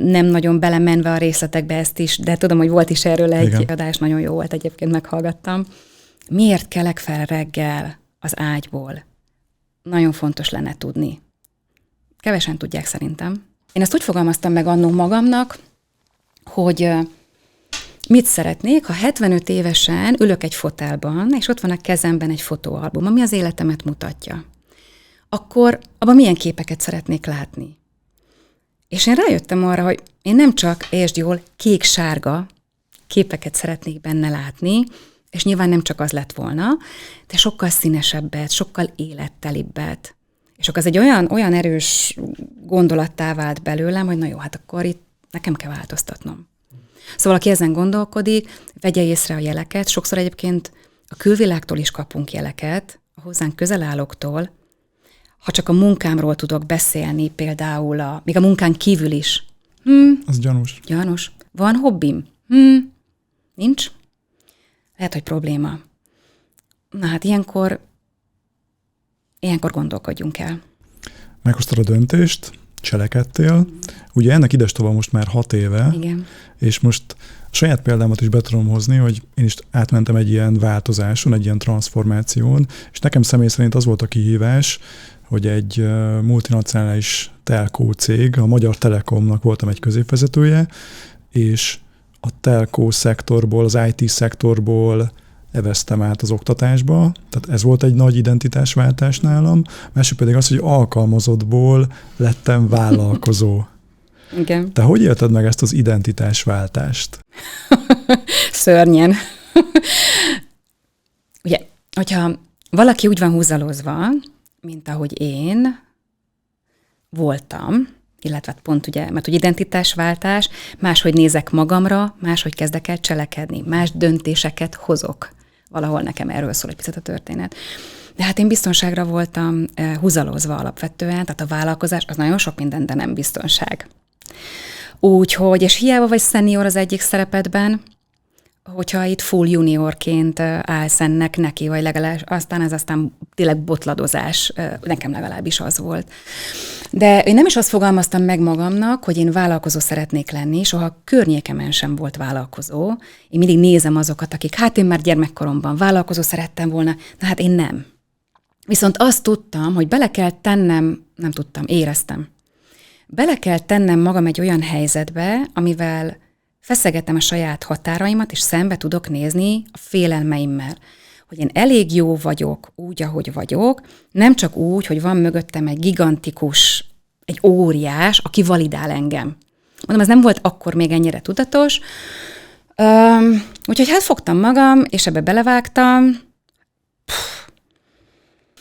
S2: nem nagyon belemenve a részletekbe ezt is, de tudom, hogy volt is erről egy adás, nagyon jó volt egyébként, meghallgattam. Miért kelek fel reggel az ágyból? Nagyon fontos lenne tudni. Kevesen tudják szerintem. Én ezt úgy fogalmaztam meg annó magamnak, hogy mit szeretnék, ha 75 évesen ülök egy fotelban, és ott van a kezemben egy fotóalbum, ami az életemet mutatja. Akkor abban milyen képeket szeretnék látni? És én rájöttem arra, hogy én nem csak, értsd jól, kék-sárga képeket szeretnék benne látni, és nyilván nem csak az lett volna, de sokkal színesebbet, sokkal élettelibbet. És akkor ez egy olyan erős gondolattá vált belőlem, hogy na jó, hát akkor itt nekem kell változtatnom. Szóval aki ezen gondolkodik, vegye észre a jeleket. Sokszor egyébként a külvilágtól is kapunk jeleket, a hozzánk közel állóktól. Ha csak a munkámról tudok beszélni, például még a munkán kívül is.
S1: Az gyanús.
S2: Gyanús. Van hobbim? Nincs? Lehet, hogy probléma. Na hát ilyenkor gondolkodjunk el.
S1: Meghoztad a döntést, cselekedtél. Ugye ennek idestova most már 6 éve.
S2: Igen.
S1: És most a saját példámat is be tudom hozni, hogy én is átmentem egy ilyen változáson, egy ilyen transformáción, és nekem személy szerint az volt a kihívás, hogy egy multinacionális telkó cég, a Magyar Telekomnak voltam egy középvezetője, és a telkó szektorból, az IT szektorból eveztem át az oktatásba, tehát ez volt egy nagy identitásváltás nálam, másik pedig az, hogy alkalmazottból lettem vállalkozó.
S2: Igen.
S1: Te hogy élted meg ezt az identitásváltást?
S2: Szörnyen. Ugye, hogyha valaki úgy van húzalozva, mint ahogy én voltam, illetve pont ugye, mert hogy identitásváltás, máshogy nézek magamra, máshogy kezdek el cselekedni, más döntéseket hozok. Valahol nekem erről szól egy picit a történet. De hát én biztonságra voltam húzalozva alapvetően, tehát a vállalkozás az nagyon sok minden, de nem biztonság. Úgyhogy, és hiába vagy senior az egyik szerepedben, hogyha itt full juniorként állsz ennek neki, vagy legalább aztán tényleg botladozás, nekem legalábbis az volt. De én nem is azt fogalmaztam meg magamnak, hogy én vállalkozó szeretnék lenni, soha környékemen sem volt vállalkozó. Én mindig nézem azokat, akik, hát én már gyermekkoromban vállalkozó szerettem volna, de hát én nem. Viszont azt tudtam, hogy bele kell tennem, nem tudtam, éreztem. Bele kell tennem magam egy olyan helyzetbe, amivel feszegetem a saját határaimat, és szembe tudok nézni a félelmeimmel. Hogy én elég jó vagyok úgy, ahogy vagyok, nem csak úgy, hogy van mögöttem egy gigantikus, egy óriás, aki validál engem. Mondom, ez nem volt akkor még ennyire tudatos. Úgyhogy hát fogtam magam, és ebbe belevágtam.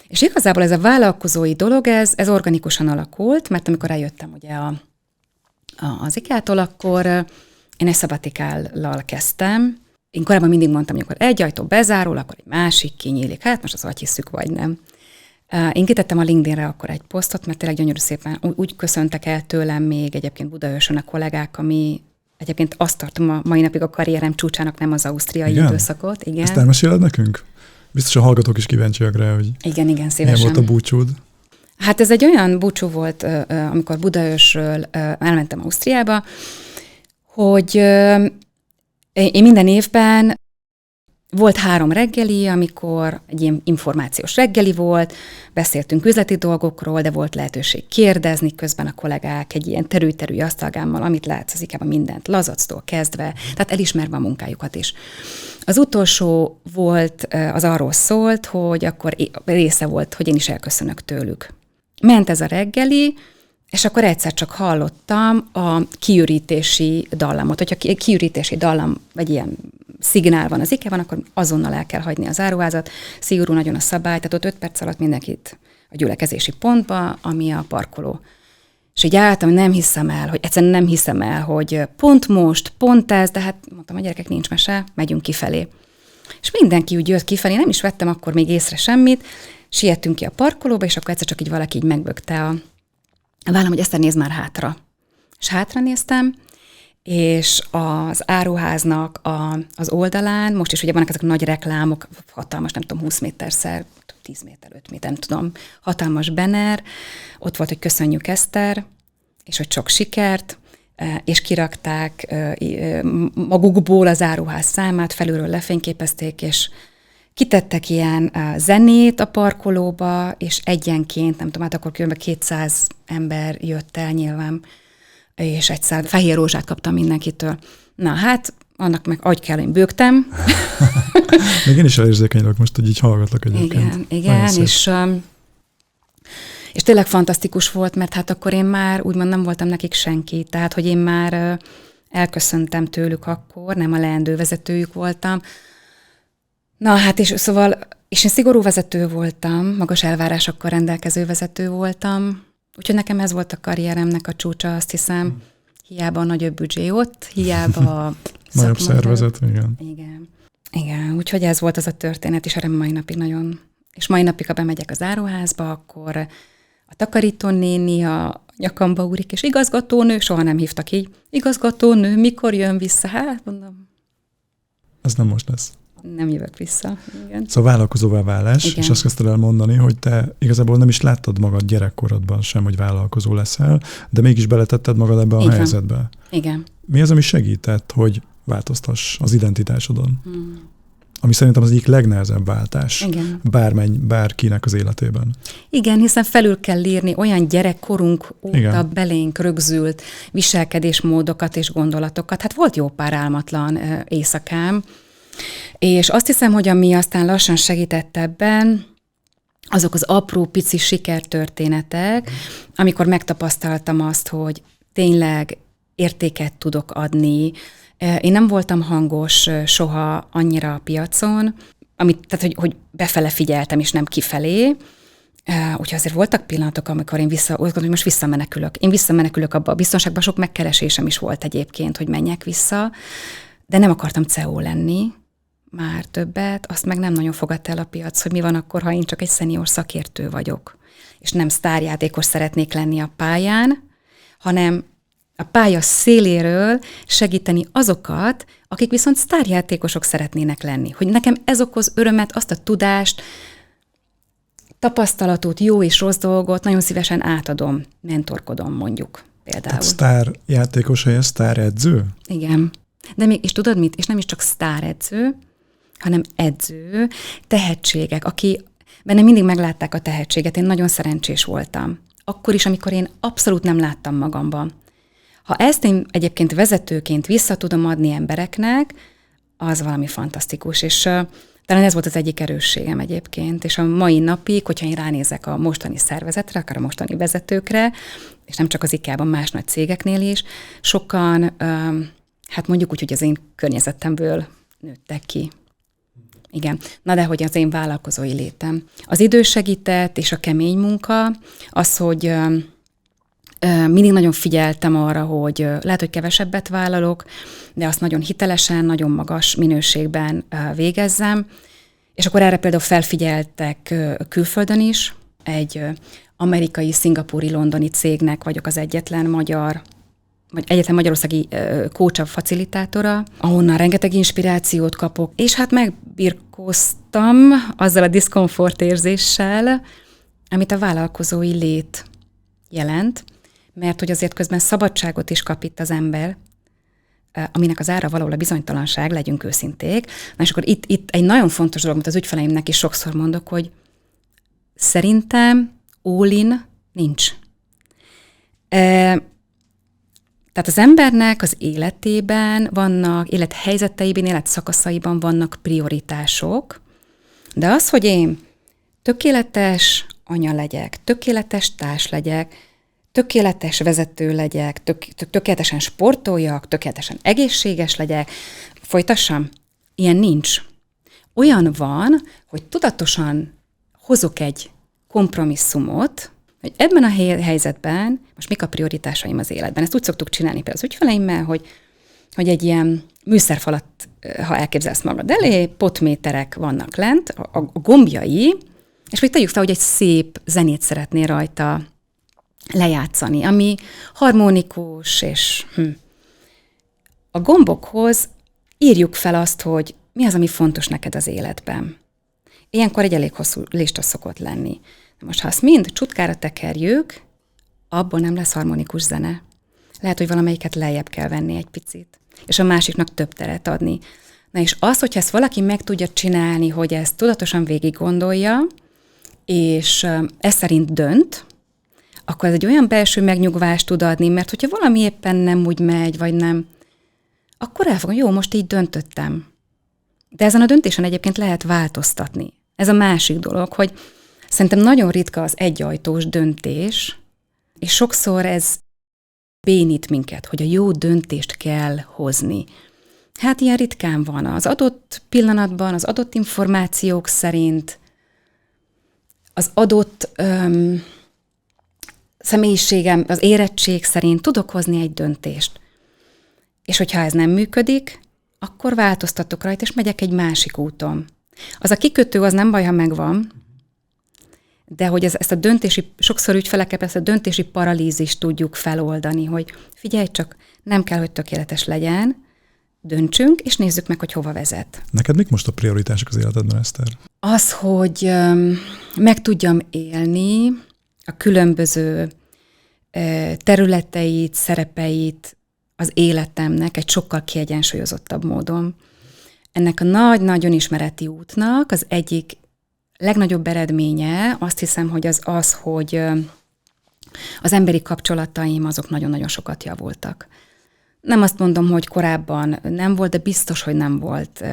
S2: És igazából ez a vállalkozói dolog, ez organikusan alakult, mert amikor eljöttem ugye az IKEA-tól, akkor én egy szabatikállal kezdtem. Én korábban mindig mondtam, hogy akkor egy ajtó bezárul, akkor egy másik kinyílik. Hát most az vagy hiszük, vagy nem. Én kitettem a LinkedInre akkor egy posztot, mert tényleg gyönyörű szépen úgy köszöntek el tőlem még egyébként Budaörsön a kollégák, ami egyébként azt tartom a mai napig a karrierem csúcsának, nem az ausztriai időszakot. Igen.
S1: Ezt elmeséled nekünk? Biztos a hallgatók is kíváncsiak rá, hogy
S2: igen, szívesen.
S1: milyen volt a búcsúd.
S2: Hát ez egy olyan búcsú volt, amikor Budaörsről elmentem Ausztriába, hogy én minden évben volt 3 reggeli, amikor egy ilyen információs reggeli volt, beszéltünk üzleti dolgokról, de volt lehetőség kérdezni, közben a kollégák egy ilyen terű asztalgámmal, amit látsz az IKEA-ban mindent, lazactól kezdve, tehát elismerve a munkájukat is. Az utolsó volt, az arról szólt, hogy akkor része volt, hogy én is elköszönök tőlük. Ment ez a reggeli, és akkor egyszer csak hallottam a kiürítési dallamot. Hogyha kiürítési dallam, vagy ilyen szignál van az IKEA-ban, akkor azonnal el kell hagyni az áruházat. Szigorú nagyon a szabály, tehát ott 5 perc alatt mindenkit a gyülekezési pontba, ami a parkoló. És így álltam, egyszerűen nem hiszem el, hogy pont most, pont ez, de hát mondtam, a gyerekek, nincs mese, megyünk kifelé. És mindenki úgy jött kifelé, nem is vettem akkor még észre semmit, siettünk ki a parkolóba, és akkor egyszer csak így valaki így megbökte a vállam, hogy Eszter, nézd már hátra. És hátra néztem, és az áruháznak az oldalán, most is ugye vannak ezek a nagy reklámok, hatalmas, nem tudom, 20 méterszer, 10 méter, 5 méter, nem tudom, hatalmas banner, ott volt, hogy köszönjük Eszter, és hogy sok sikert, és kirakták magukból az áruház számát, felülről lefényképezték, és kitettek ilyen zenét a parkolóba, és egyenként, nem tudom, hát akkor kb. 200 ember jött el nyilván, és egy szál fehér rózsát kaptam mindenkitől. Na hát, annak meg agy kell, én bőgtem.
S1: Még én is elérzékenyülök most, hogy így hallgatlak egyébként.
S2: Igen, És tényleg fantasztikus volt, mert hát akkor én már úgymond nem voltam nekik senki, tehát hogy én már elköszöntem tőlük akkor, nem a leendő vezetőjük voltam. Na hát és szóval, és én szigorú vezető voltam, magas elvárásokkal rendelkező vezető voltam, úgyhogy nekem ez volt a karrieremnek a csúcsa, azt hiszem, hiába a nagyobb büdzsé ott, hiába a
S1: nagyobb szervezet, igen.
S2: Igen, úgyhogy ez volt az a történet, és erre mai napig nagyon... És mai napig, ha bemegyek az áruházba, akkor a takarítónéni a nyakamba úrik, és igazgatónő, soha nem hívtak így, igazgatónő, mikor jön vissza? Hát, mondom.
S1: Ez nem most lesz.
S2: Nem jövök vissza, igen.
S1: Szóval vállalkozóvá válás, igen. És azt kezdted el mondani, hogy te igazából nem is láttad magad gyerekkorodban sem, hogy vállalkozó leszel, de mégis beletetted magad ebbe a helyzetbe.
S2: Igen.
S1: Mi az, ami segített, hogy változtass az identitásodon? Ami szerintem az egyik legnehezebb váltás. Igen. Bárkinek az életében.
S2: Igen, hiszen felül kell írni olyan gyerekkorunk óta belénk rögzült viselkedésmódokat és gondolatokat. Hát volt jó pár álmatlan éjszakám, és azt hiszem, hogy ami aztán lassan segített ebben, azok az apró, pici sikertörténetek, amikor megtapasztaltam azt, hogy tényleg értéket tudok adni. Én nem voltam hangos soha annyira a piacon, tehát hogy befele figyeltem, és nem kifelé. Úgyhogy azért voltak pillanatok, amikor én hogy most visszamenekülök. Én visszamenekülök abba a biztonságba, sok megkeresésem is volt egyébként, hogy menjek vissza, de nem akartam CEO lenni már többet, azt meg nem nagyon fogadta el a piac, hogy mi van akkor, ha én csak egy szenior szakértő vagyok, és nem sztárjátékos szeretnék lenni a pályán, hanem a pálya széléről segíteni azokat, akik viszont sztárjátékosok szeretnének lenni. Hogy nekem ez okoz örömet, azt a tudást, tapasztalatot, jó és rossz dolgot nagyon szívesen átadom, mentorkodom mondjuk például.
S1: Tehát sztárjátékos helyett sztáredző?
S2: Igen. De még, és tudod mit? És nem is csak sztáredző, hanem edző, tehetségek, aki benne mindig meglátták a tehetséget. Én nagyon szerencsés voltam. Akkor is, amikor én abszolút nem láttam magamban. Ha ezt én egyébként vezetőként vissza tudom adni embereknek, az valami fantasztikus, és talán ez volt az egyik erősségem egyébként, és a mai napig, hogyha én ránézek a mostani szervezetre, akár a mostani vezetőkre, és nem csak az IKEA-ban, más nagy cégeknél is, sokan, hát mondjuk úgy, hogy az én környezetemből nőttek ki. Igen. Na de hogy az én vállalkozói létem. Az idő segített, és a kemény munka, az, hogy mindig nagyon figyeltem arra, hogy lehet, hogy kevesebbet vállalok, de azt nagyon hitelesen, nagyon magas minőségben végezzem. És akkor erre például felfigyeltek külföldön is. Egy amerikai, szingapúri, londoni cégnek vagyok az egyetlen magyarországi coach facilitátora, ahonnan rengeteg inspirációt kapok, és hát megbirkóztam azzal a diszkomfort érzéssel, amit a vállalkozói lét jelent, mert hogy azért közben szabadságot is kap itt az ember, aminek az ára valahol a bizonytalanság, legyünk őszinték. Na és akkor itt egy nagyon fontos dolog, amit az ügyfeleimnek is sokszor mondok, hogy szerintem all-in nincs. Tehát az embernek az életében vannak, élethelyzeteiben, életszakaszaiban vannak prioritások, de az, hogy én tökéletes anya legyek, tökéletes társ legyek, tökéletes vezető legyek, tökéletesen sportoljak, tökéletesen egészséges legyek, folytassam, ilyen nincs. Olyan van, hogy tudatosan hozok egy kompromisszumot, hogy ebben a helyzetben most mik a prioritásaim az életben. Ezt úgy szoktuk csinálni például az ügyfeleimmel, hogy egy ilyen műszerfalat, ha elképzelsz magad elé, potméterek vannak lent, a gombjai, és hogy tegyük fel, hogy egy szép zenét szeretnél rajta lejátszani, ami harmonikus, és a gombokhoz írjuk fel azt, hogy mi az, ami fontos neked az életben. Ilyenkor egy elég hosszú lista szokott lenni. Most, ha azt mind csutkára tekerjük, abból nem lesz harmonikus zene. Lehet, hogy valamelyiket lejjebb kell venni egy picit, és a másiknak több teret adni. Na és az, hogyha ezt valaki meg tudja csinálni, hogy ezt tudatosan végig gondolja, és ez szerint dönt, akkor ez egy olyan belső megnyugvást tud adni, mert hogyha valami éppen nem úgy megy, vagy nem, akkor elfogom, jó, most így döntöttem. De ezen a döntésen egyébként lehet változtatni. Ez a másik dolog, hogy Szerintem nagyon ritka az egyajtós döntés, és sokszor ez bénít minket, hogy a jó döntést kell hozni. Hát ilyen ritkán van. Az adott pillanatban, az adott információk szerint, az adott személyiségem, az érettség szerint tudok hozni egy döntést. És hogyha ez nem működik, akkor változtatok rajta, és megyek egy másik úton. Az a kikötő, az nem baj, ha megvan, de hogy ezt a döntési, sokszor ügyfelekkel ezt a döntési paralízist tudjuk feloldani, hogy figyelj csak, nem kell, hogy tökéletes legyen, döntsünk, és nézzük meg, hogy hova vezet.
S1: Neked mik most a prioritások az életedben, Eszter?
S2: Az, hogy meg tudjam élni a különböző területeit, szerepeit az életemnek egy sokkal kiegyensúlyozottabb módon. Ennek a nagy-nagyon ismereti útnak az egyik legnagyobb eredménye, azt hiszem, hogy az, hogy az emberi kapcsolataim azok nagyon-nagyon sokat javultak. Nem azt mondom, hogy korábban nem volt, de biztos, hogy nem volt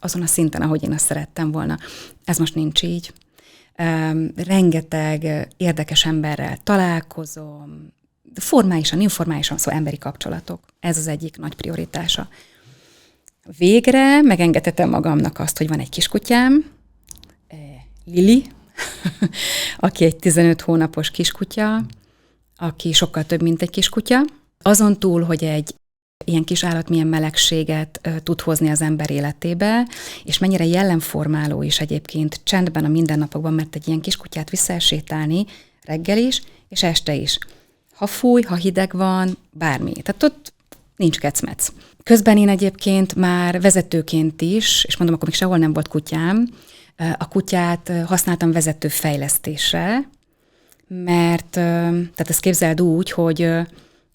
S2: azon a szinten, ahogy én azt szerettem volna. Ez most nincs így. Rengeteg érdekes emberrel találkozom, formálisan, informálisan, szóval emberi kapcsolatok. Ez az egyik nagy prioritása. Végre megengedhetem magamnak azt, hogy van egy kiskutyám, Lili, aki egy 15 hónapos kiskutya, aki sokkal több, mint egy kiskutya. Azon túl, hogy egy ilyen kis állat milyen melegséget tud hozni az ember életébe, és mennyire jellemformáló is egyébként csendben a mindennapokban, mert egy ilyen kiskutyát visszasétálni reggel is, és este is. Ha fúj, ha hideg van, bármi. Tehát ott nincs kecmec. Közben én egyébként már vezetőként is, és mondom, akkor még sehol nem volt kutyám, a kutyát használtam vezetőfejlesztésre, mert tehát ezt képzeld úgy, hogy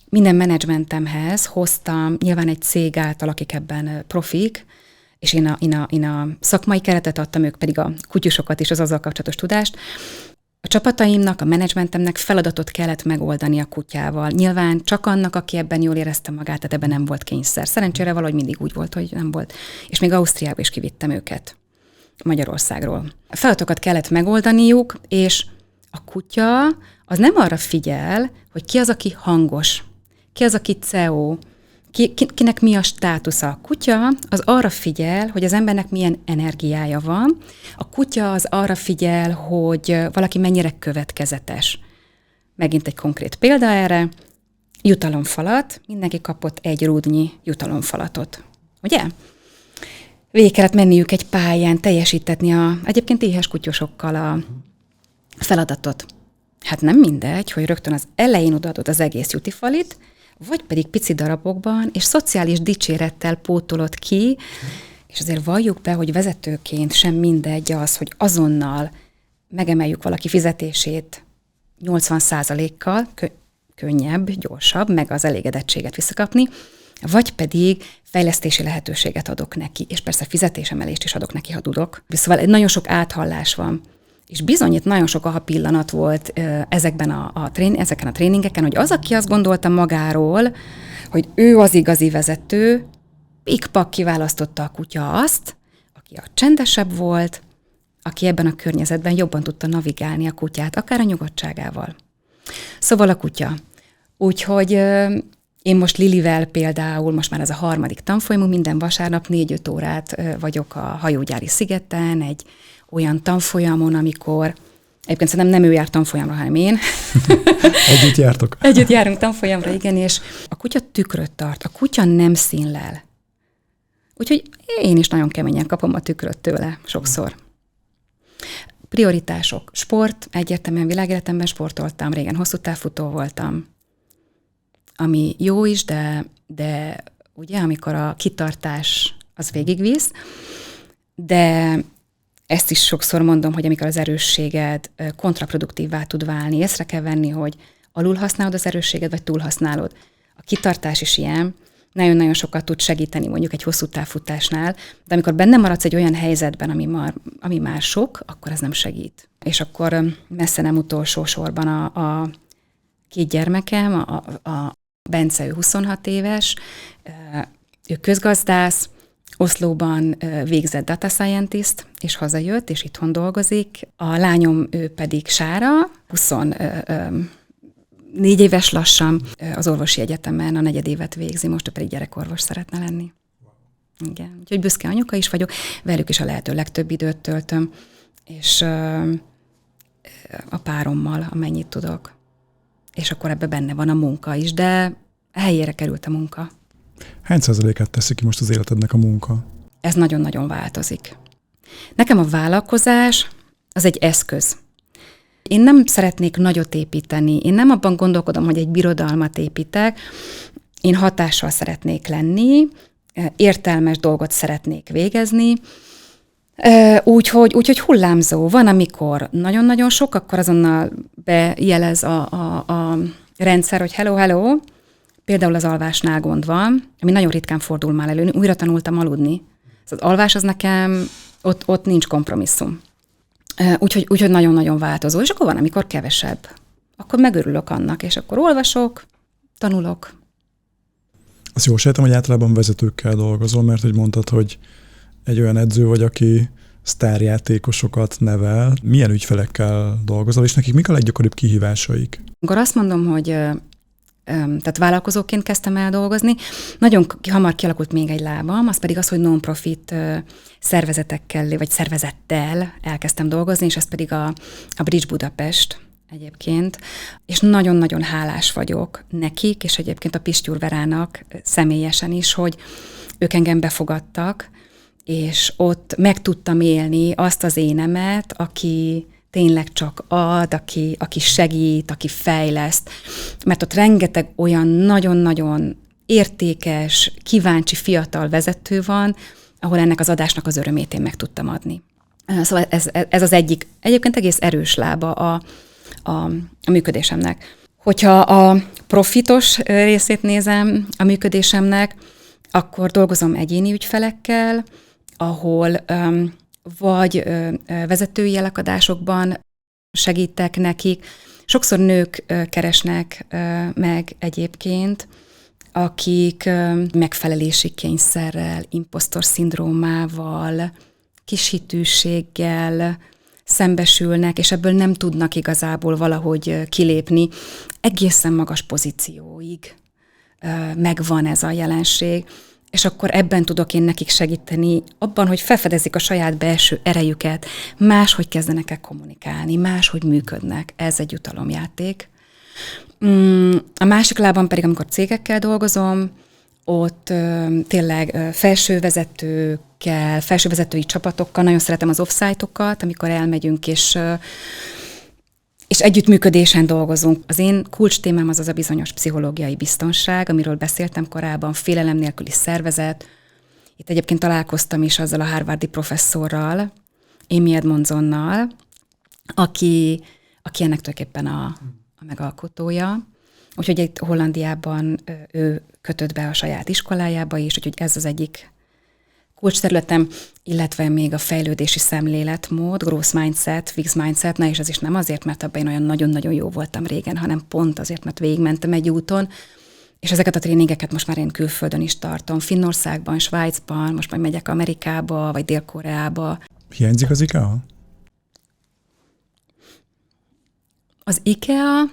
S2: minden menedzsmentemhez hoztam nyilván egy cég által, akik ebben profik, és én a szakmai keretet adtam, ők pedig a kutyusokat és az azzal kapcsolatos tudást. A csapataimnak, a menedzsmentemnek feladatot kellett megoldani a kutyával. Nyilván csak annak, aki ebben jól érezte magát, tehát ebben nem volt kényszer. Szerencsére valahogy mindig úgy volt, hogy nem volt. És még Ausztriába is kivittem őket Magyarországról. A feladatokat kellett megoldaniuk, és a kutya az nem arra figyel, hogy ki az, aki hangos, ki az, aki CEO, kinek mi a státusza. A kutya az arra figyel, hogy az embernek milyen energiája van. A kutya az arra figyel, hogy valaki mennyire következetes. Megint egy konkrét példa erre. Jutalomfalat, mindenki kapott egy rúdnyi jutalomfalatot. Ugye? Végig kellett menniük egy pályán, teljesítetni egyébként éhes kutyusokkal a feladatot. Hát nem mindegy, hogy rögtön az elején odaadod az egész jutifalit, vagy pedig pici darabokban, és szociális dicsérettel pótolod ki, és azért valljuk be, hogy vezetőként sem mindegy az, hogy azonnal megemeljük valaki fizetését 80%-kal, könnyebb, gyorsabb, meg az elégedettséget visszakapni, vagy pedig fejlesztési lehetőséget adok neki, és persze fizetésemelést is adok neki, ha tudok. Szóval nagyon sok áthallás van. És bizony itt nagyon sok aha pillanat volt ezeken a tréningeken, hogy az, aki azt gondolta magáról, hogy ő az igazi vezető, pikpak kiválasztotta a kutya azt, aki a csendesebb volt, aki ebben a környezetben jobban tudta navigálni a kutyát, akár a nyugodtságával. Szóval a kutya. Úgyhogy én most Lilivel például, most már ez a 3. tanfolyamunk, minden vasárnap 4-5 órát vagyok a Hajógyári szigeten, egy olyan tanfolyamon, amikor egyébként szerintem nem ő jár tanfolyamra, hanem én.
S1: Együtt jártok.
S2: Együtt járunk tanfolyamra, igen, és a kutya tükröt tart, a kutya nem színlel. Úgyhogy én is nagyon keményen kapom a tükröt tőle sokszor. Prioritások. Sport, egyértelműen világéletemben sportoltam, régen hosszú távfutó voltam, ami jó is, de ugye, amikor a kitartás az végigvisz, de ezt is sokszor mondom, hogy amikor az erősséged kontraproduktívvá tud válni, észre kell venni, hogy alulhasználod az erősséged, vagy túlhasználod. A kitartás is ilyen, nagyon-nagyon sokat tud segíteni mondjuk egy hosszú távfutásnál, de amikor benne maradsz egy olyan helyzetben, ami már sok, akkor ez nem segít. És akkor messze nem utolsó sorban a 2 gyermekem, a Bence, ő 26 éves, ő közgazdász, Oszlóban végzett data scientist, és hazajött, és itthon dolgozik. A lányom, ő pedig Sára, 24 éves lassan, az orvosi egyetemen a 4. évet végzi, most ő pedig gyerekorvos szeretne lenni. Igen, úgyhogy büszke anyuka is vagyok, velük is a lehető legtöbb időt töltöm, és a párommal, amennyit tudok. És akkor ebben benne van a munka is, de helyére került a munka.
S1: Hány százalékát teszi ki most az életednek a munka?
S2: Ez nagyon-nagyon változik. Nekem a vállalkozás az egy eszköz. Én nem szeretnék nagyot építeni, én nem abban gondolkodom, hogy egy birodalmat építek, én hatással szeretnék lenni, értelmes dolgot szeretnék végezni, úgyhogy hullámzó. Van, amikor nagyon-nagyon sok, akkor azonnal bejelez a rendszer, hogy hello, például az alvásnál gond van, ami nagyon ritkán fordul már elő. Újra tanultam aludni. Az alvás az nekem, ott nincs kompromisszum. Úgyhogy nagyon-nagyon változó. És akkor van, amikor kevesebb. Akkor megörülök annak, és akkor olvasok, tanulok.
S1: Azt jól sejtem, hogy általában vezetőkkel dolgozol, mert hogy mondtad, hogy egy olyan edző vagy, aki sztárjátékosokat nevel. Milyen ügyfelekkel dolgozol, és nekik mik a leggyakoribb kihívásaik?
S2: Akkor azt mondom, hogy tehát vállalkozóként kezdtem el dolgozni. Nagyon hamar kialakult még egy lábam, az pedig az, hogy non-profit szervezetekkel, vagy szervezettel elkezdtem dolgozni, és ez pedig a Bridge Budapest egyébként. És nagyon-nagyon hálás vagyok nekik, és egyébként a Pistyúr Verának személyesen is, hogy ők engem befogadtak, és ott meg tudtam élni azt az énemet, aki tényleg csak ad, aki segít, aki fejleszt, mert ott rengeteg olyan nagyon-nagyon értékes, kíváncsi fiatal vezető van, ahol ennek az adásnak az örömét én meg tudtam adni. Szóval ez az egyik, egyébként egész erős lába a működésemnek. Hogyha a profitos részét nézem a működésemnek, akkor dolgozom egyéni ügyfelekkel, ahol vagy vezetői elakadásokban segítek nekik. Sokszor nők keresnek meg egyébként, akik megfelelési kényszerrel, imposztor szindrómával, kishitűséggel szembesülnek, és ebből nem tudnak igazából valahogy kilépni. Egészen magas pozícióig megvan ez a jelenség, és akkor ebben tudok én nekik segíteni, abban, hogy felfedezik a saját belső erejüket, máshogy kezdenek el kommunikálni, máshogy működnek. Ez egy jutalomjáték. A másik lábam pedig, amikor cégekkel dolgozom, ott tényleg felsővezetőkkel, felsővezetői csapatokkal, nagyon szeretem az off-site-okat, amikor elmegyünk, és együttműködésen dolgozunk. Az én kulcstémám az a bizonyos pszichológiai biztonság, amiről beszéltem korábban, félelem nélküli szervezet. Itt egyébként találkoztam is azzal a harvardi professzorral, Amy Edmondsonnal, aki ennek tulajdonképpen a megalkotója. Úgyhogy itt Hollandiában ő kötött be a saját iskolájába is, úgyhogy ez az egyik kulcsterületem, illetve még a fejlődési szemléletmód, growth mindset, fixed mindset, és ez is nem azért, mert abban én olyan nagyon-nagyon jó voltam régen, hanem pont azért, mert végigmentem egy úton, és ezeket a tréningeket most már én külföldön is tartom, Finnországban, Svájcban, most majd megyek Amerikába, vagy Dél-Koreába.
S1: Hiányzik az IKEA?
S2: Az IKEA,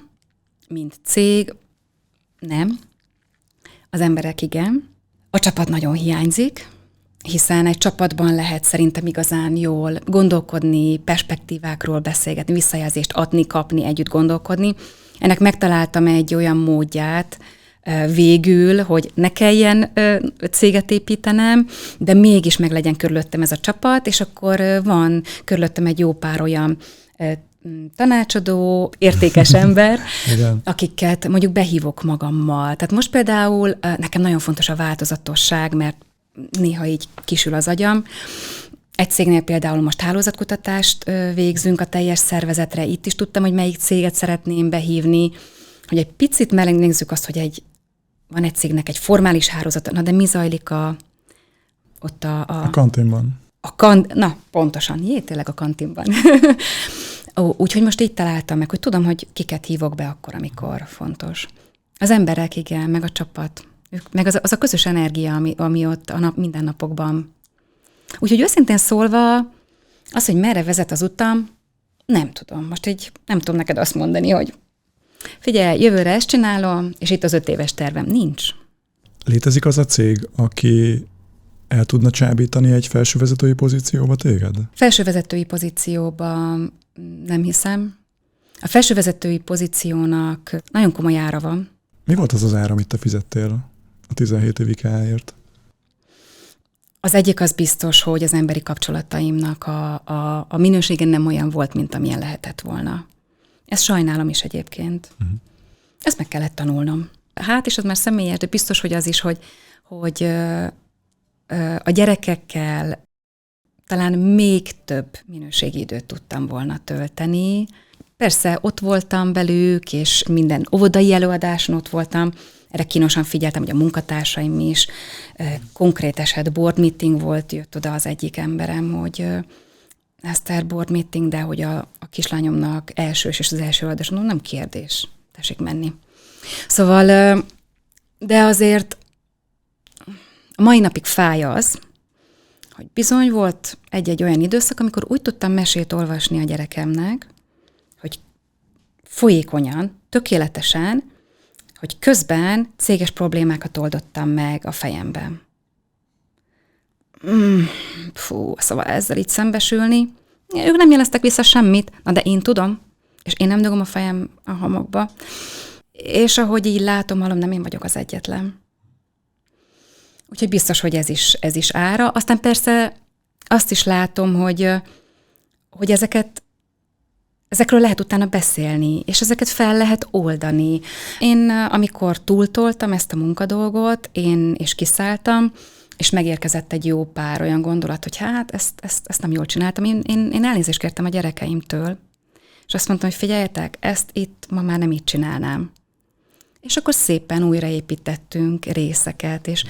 S2: mint cég, nem. Az emberek igen. A csapat nagyon hiányzik, hiszen egy csapatban lehet szerintem igazán jól gondolkodni, perspektívákról beszélgetni, visszajelzést adni, kapni, együtt gondolkodni. Ennek megtaláltam egy olyan módját végül, hogy ne kelljen céget építenem, de mégis meg legyen körülöttem ez a csapat, és akkor van körülöttem egy jó pár olyan tanácsadó, értékes ember, akiket mondjuk behívok magammal. Tehát most például nekem nagyon fontos a változatosság, mert néha így kisül az agyam. Egy cégnél például most hálózatkutatást végzünk a teljes szervezetre. Itt is tudtam, hogy melyik céget szeretném behívni, hogy egy picit megnézzük azt, hogy van egy cégnek egy formális hálózata, na de mi zajlik ott a
S1: kantinban.
S2: Na, pontosan, tényleg a kantinban. Úgyhogy most így találtam meg, hogy tudom, hogy kiket hívok be akkor, amikor fontos. Az emberek, igen, meg a csapat, meg az a közös energia, ami ott a mindennapokban Úgyhogy őszintén szólva, az, hogy merre vezet az utam, nem tudom. Most így nem tudom neked azt mondani, hogy figyelj, jövőre ezt csinálom, és itt az 5 éves tervem nincs.
S1: Létezik az a cég, aki el tudna csábítani egy felsővezetői pozícióba téged?
S2: Felsővezetői pozícióba nem hiszem. A felsővezetői pozíciónak nagyon komoly ára van.
S1: Mi volt az az ára, amit te fizettél a 17 évi KA-ért?
S2: Az egyik az biztos, hogy az emberi kapcsolataimnak a minősége nem olyan volt, mint amilyen lehetett volna. Ezt sajnálom is egyébként. Ezt meg kellett tanulnom. Hát, és az már személyes, de biztos, hogy az is, hogy a gyerekekkel talán még több minőségi időt tudtam volna tölteni. Persze ott voltam velük, és minden óvodai előadáson ott voltam. Erre kínosan figyeltem, hogy a munkatársaim is. Konkrét eset board meeting volt, jött oda az egyik emberem, hogy Eszter, board meeting, de hogy a kislányomnak elsős és az első előadás, mondom, nem kérdés, tessék menni. Szóval, de azért a mai napig fáj az, hogy bizony volt egy-egy olyan időszak, amikor úgy tudtam mesét olvasni a gyerekemnek, hogy folyékonyan, tökéletesen, hogy közben céges problémákat oldottam meg a fejemben. Szóval ezzel így szembesülni, ők nem jeleztek vissza semmit, na de én tudom, és én nem dugom a fejem a homokba, és ahogy így látom, hallom, nem én vagyok az egyetlen. Úgyhogy biztos, hogy ez is ára. Aztán persze azt is látom, hogy ezekről lehet utána beszélni, és ezeket fel lehet oldani. Én, amikor túltoltam ezt a munkadolgot, én is kiszálltam, és megérkezett egy jó pár olyan gondolat, hogy hát ezt nem jól csináltam. Én elnézést kértem a gyerekeimtől, és azt mondtam, hogy figyeljetek, ezt itt ma már nem így csinálnám. És akkor szépen újraépítettünk részeket, és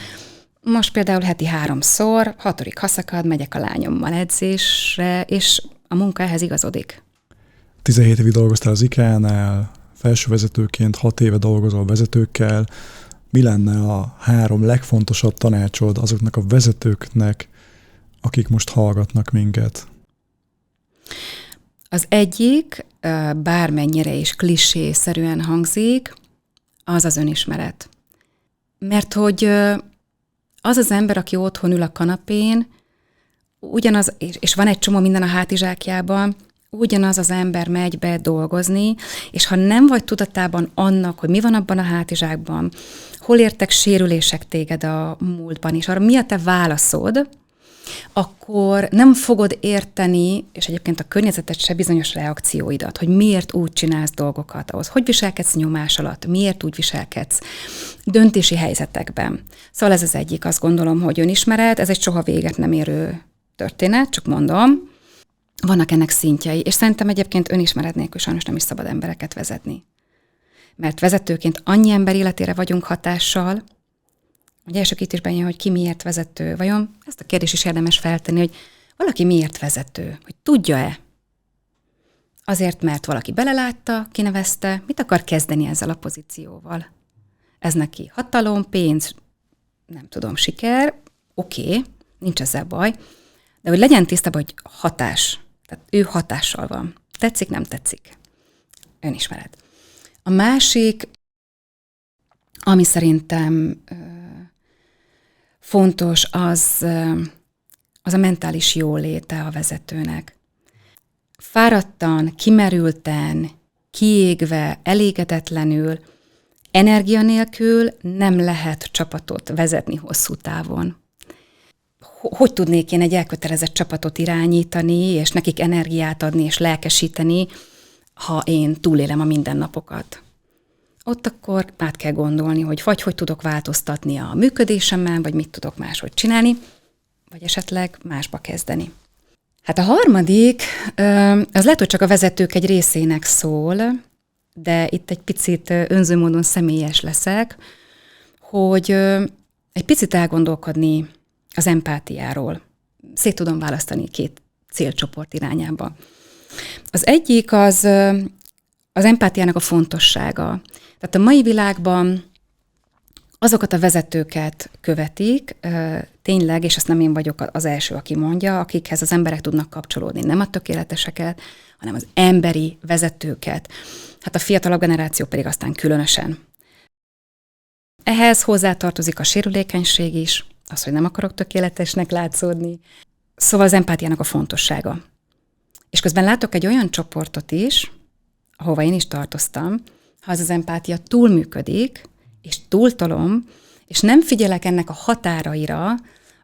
S2: most például heti 3-szor, 6. haszakad, megyek a lányommal edzésre, és a munka ehhez igazodik.
S1: 17 évig dolgoztál az IKEA-nál, felsővezetőként 6 éve dolgozol vezetőkkel. Mi lenne a 3 legfontosabb tanácsod azoknak a vezetőknek, akik most hallgatnak minket?
S2: Az egyik, bármennyire is klisészerűen hangzik, az az önismeret. Mert hogy az az ember, aki otthon ül a kanapén, ugyanaz, és van egy csomó minden a hátizsákjában, ugyanaz az ember megy be dolgozni, és ha nem vagy tudatában annak, hogy mi van abban a hátizsákban, hol értek sérülések téged a múltban, és arra mi a te válaszod, akkor nem fogod érteni, és egyébként a környezetet se bizonyos reakcióidat, hogy miért úgy csinálsz dolgokat ahhoz, hogy viselkedsz nyomás alatt, miért úgy viselkedsz döntési helyzetekben. Szóval ez az egyik, azt gondolom, hogy önismeret, ez egy soha véget nem érő történet, csak mondom, vannak ennek szintjei, és szerintem egyébként önismeret nélkül sajnos nem is szabad embereket vezetni. Mert vezetőként annyi ember életére vagyunk hatással, hogy elsők itt is bejön, hogy ki miért vezető. Vajon ezt a kérdést is érdemes feltenni, hogy valaki miért vezető, hogy tudja-e? Azért, mert valaki belelátta, kinevezte, mit akar kezdeni ezzel a pozícióval? Ez neki hatalom, pénz, nem tudom, siker, oké, nincs ezzel baj, de hogy legyen tisztában, hogy hatás, tehát ő hatással van. Tetszik, nem tetszik. Önismeret. A másik, ami szerintem fontos, az a mentális jóléte a vezetőnek. Fáradtan, kimerülten, kiégve, elégedetlenül, energia nélkül nem lehet csapatot vezetni hosszú távon. Hogy tudnék én egy elkötelezett csapatot irányítani, és nekik energiát adni, és lelkesíteni, ha én túlélem a mindennapokat? Ott akkor át kell gondolni, hogy vagy hogy tudok változtatni a működésemben, vagy mit tudok máshogy csinálni, vagy esetleg másba kezdeni. Hát a harmadik, az lehet, hogy csak a vezetők egy részének szól, de itt egy picit önző módon személyes leszek, hogy egy picit elgondolkodni az empátiáról. Szét tudom választani 2 célcsoport irányába. Az egyik az empátiának a fontossága. Tehát a mai világban azokat a vezetőket követik, tényleg, és ezt nem én vagyok az első, aki mondja, akikhez az emberek tudnak kapcsolódni, nem a tökéleteseket, hanem az emberi vezetőket. Hát a fiatalabb generáció pedig aztán különösen. Ehhez hozzátartozik a sérülékenység is, az, hogy nem akarok tökéletesnek látszódni. Szóval az empátiának a fontossága. És közben látok egy olyan csoportot is, ahova én is tartoztam, ha az empátia túlműködik, és túltolom, és nem figyelek ennek a határaira,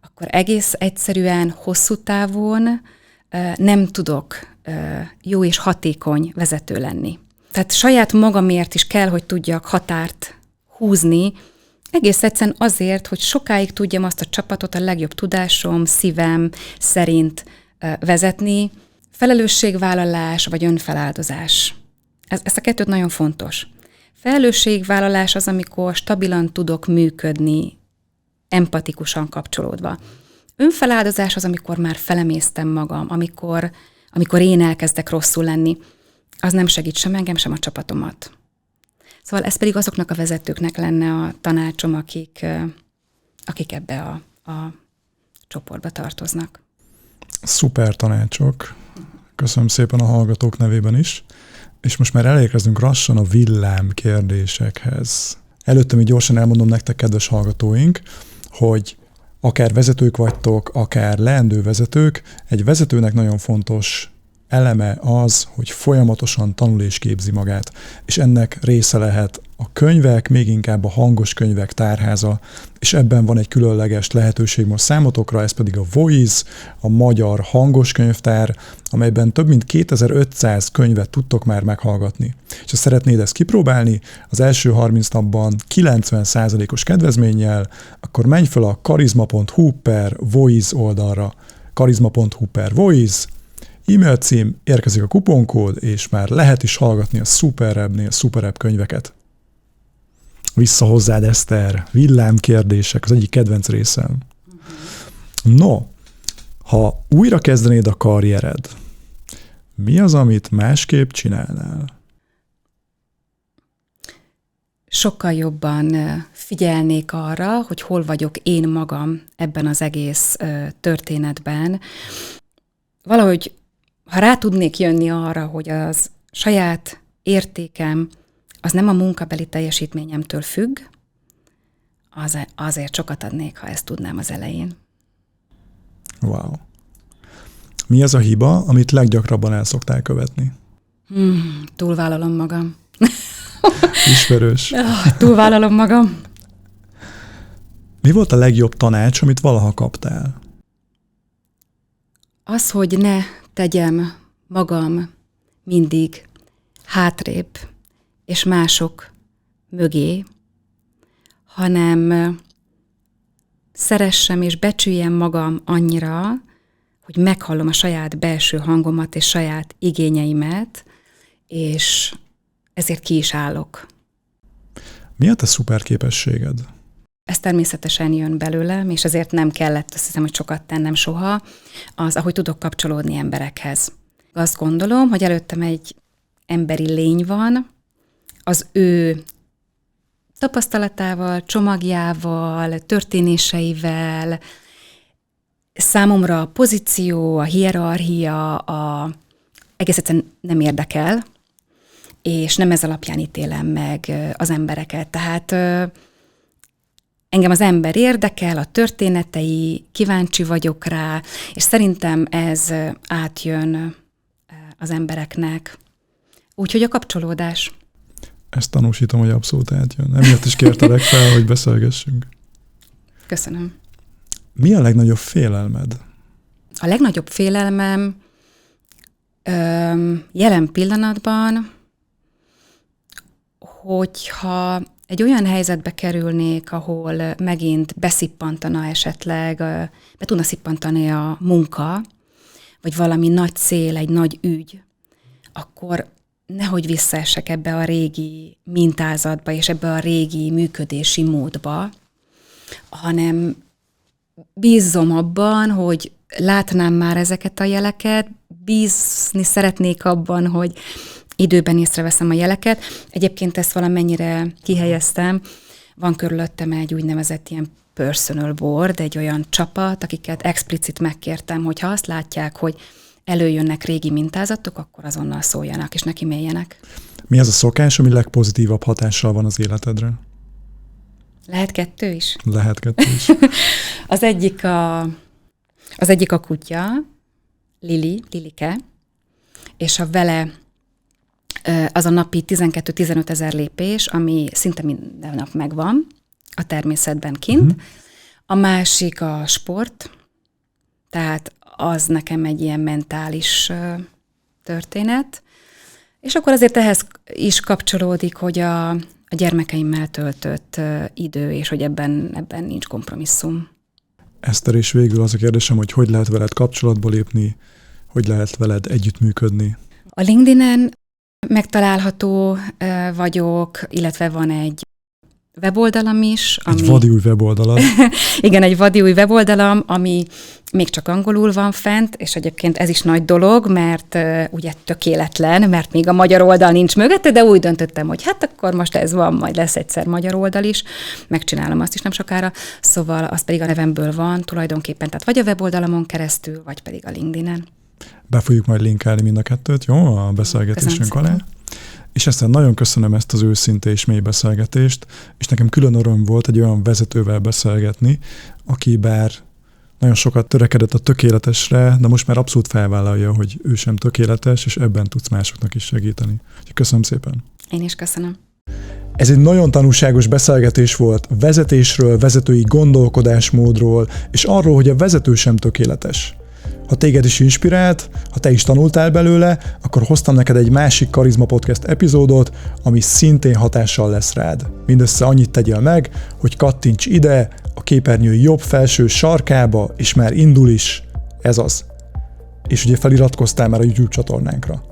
S2: akkor egész egyszerűen hosszú távon nem tudok jó és hatékony vezető lenni. Tehát saját magamért is kell, hogy tudjak határt húzni, egész egyszerűen azért, hogy sokáig tudjam azt a csapatot a legjobb tudásom, szívem szerint vezetni. Felelősségvállalás vagy önfeláldozás. Ez a kettőt nagyon fontos. Felelősségvállalás az, amikor stabilan tudok működni, empatikusan kapcsolódva. Önfeláldozás az, amikor már felemésztem magam, amikor én elkezdek rosszul lenni. Az nem segít sem engem, sem a csapatomat. Szóval ez pedig azoknak a vezetőknek lenne a tanácsom, akik ebbe a csoportba tartoznak.
S1: Szuper tanácsok. Köszönöm szépen a hallgatók nevében is. És most már elérkezünk lassan a villám kérdésekhez. Előtte még gyorsan elmondom nektek, kedves hallgatóink, hogy akár vezetők vagytok, akár leendő vezetők, egy vezetőnek nagyon fontos eleme az, hogy folyamatosan tanul és képzi magát. És ennek része lehet a könyvek, még inkább a hangos könyvek tárháza, és ebben van egy különleges lehetőség most számotokra, ez pedig a Voice, a magyar hangos könyvtár, amelyben több mint 2500 könyvet tudtok már meghallgatni. És ha szeretnéd ezt kipróbálni, az első 30 napban 90%-os kedvezménnyel, akkor menj fel a karizma.hu/voice oldalra, karizma.hu/voice, e-mail cím, érkezik a kuponkód, és már lehet is hallgatni a SuperApp-nél SuperApp könyveket. Vissza hozzád, Eszter, villámkérdések, az egyik kedvenc részem. No, ha újra kezdenéd a karriered, mi az, amit másképp csinálnál?
S2: Sokkal jobban figyelnék arra, hogy hol vagyok én magam ebben az egész történetben. Valahogy, ha rá tudnék jönni arra, hogy az saját értékem az nem a munkabeli teljesítményemtől függ, azért sokat adnék, ha ezt tudnám az elején.
S1: Wow. Mi az a hiba, amit leggyakrabban el szoktál követni?
S2: Túlvállalom magam.
S1: Ismerős.
S2: Túlvállalom magam.
S1: Mi volt a legjobb tanács, amit valaha kaptál?
S2: Az, hogy ne tegyem magam mindig hátrébb és mások mögé, hanem szeressem és becsüljem magam annyira, hogy meghallom a saját belső hangomat és saját igényeimet, és ezért ki is állok.
S1: Mi a te szuper képességed?
S2: Ez természetesen jön belőlem, és ezért nem kellett, azt hiszem, hogy sokat tennem soha, az, ahogy tudok kapcsolódni emberekhez. Azt gondolom, hogy előttem egy emberi lény van, az ő tapasztalatával, csomagjával, történéseivel, számomra a pozíció, a hierarchia, egész egyszerűen nem érdekel, és nem ez alapján ítélem meg az embereket. Tehát engem az ember érdekel, a történetei, kíváncsi vagyok rá, és szerintem ez átjön az embereknek. Úgyhogy a kapcsolódás.
S1: Ezt tanúsítom, hogy abszolút átjön. Emiatt is kértelek fel, hogy beszélgessünk.
S2: Köszönöm.
S1: Mi a legnagyobb félelmed?
S2: A legnagyobb félelmem jelen pillanatban, hogyha egy olyan helyzetbe kerülnék, ahol megint beszippantana esetleg, be tudna szippantani a munka, vagy valami nagy cél, egy nagy ügy, akkor nehogy visszaesek ebbe a régi mintázatba, és ebbe a régi működési módba, hanem bízzom abban, hogy látnám már ezeket a jeleket, bízni szeretnék abban, hogy időben észreveszem a jeleket. Egyébként ezt valamennyire kihelyeztem. Van körülöttem egy úgynevezett ilyen personal board, egy olyan csapat, akiket explicit megkértem, hogy ha azt látják, hogy előjönnek régi mintázatok, akkor azonnal szóljanak, és neki méljenek.
S1: Mi az a szokás, ami legpozitívabb hatással van az életedre?
S2: Lehet 2 is?
S1: Lehet 2 is.
S2: Az egyik a kutya, Lilike, és a vele az a napi 12-15 ezer lépés, ami szinte minden nap megvan a természetben kint. A másik a sport, tehát az nekem egy ilyen mentális történet. És akkor azért ehhez is kapcsolódik, hogy a gyermekeimmel töltött idő, és hogy ebben nincs kompromisszum.
S1: Eszter, és végül az a kérdésem, hogy lehet veled kapcsolatba lépni, hogy lehet veled együttműködni?
S2: A LinkedIn-en megtalálható vagyok, illetve van egy weboldalam is.
S1: Egy vadi új weboldalad.
S2: Igen, egy vadi új weboldalam, ami még csak angolul van fent, és egyébként ez is nagy dolog, mert ugye tökéletlen, mert még a magyar oldal nincs mögötte, de úgy döntöttem, hogy hát akkor most ez van, majd lesz egyszer magyar oldal is, megcsinálom azt is nem sokára, szóval az pedig a nevemből van tulajdonképpen, tehát vagy a weboldalamon keresztül, vagy pedig a LinkedIn-en.
S1: Be fogjuk majd linkelni mind a 2-t, jó? A beszélgetésünk alá. És Eszter, nagyon köszönöm ezt az őszinte és mély beszélgetést, és nekem külön öröm volt egy olyan vezetővel beszélgetni, aki bár nagyon sokat törekedett a tökéletesre, de most már abszolút felvállalja, hogy ő sem tökéletes, és ebben tudsz másoknak is segíteni. Köszönöm szépen.
S2: Én is köszönöm.
S1: Ez egy nagyon tanulságos beszélgetés volt vezetésről, vezetői gondolkodásmódról, és arról, hogy a vezető sem tökéletes. Ha téged is inspirált, ha te is tanultál belőle, akkor hoztam neked egy másik Karizma Podcast epizódot, ami szintén hatással lesz rád. Mindössze annyit tegyél meg, hogy kattints ide, a képernyő jobb felső sarkába, és már indul is. Ez az. És ugye feliratkoztál már a YouTube csatornánkra.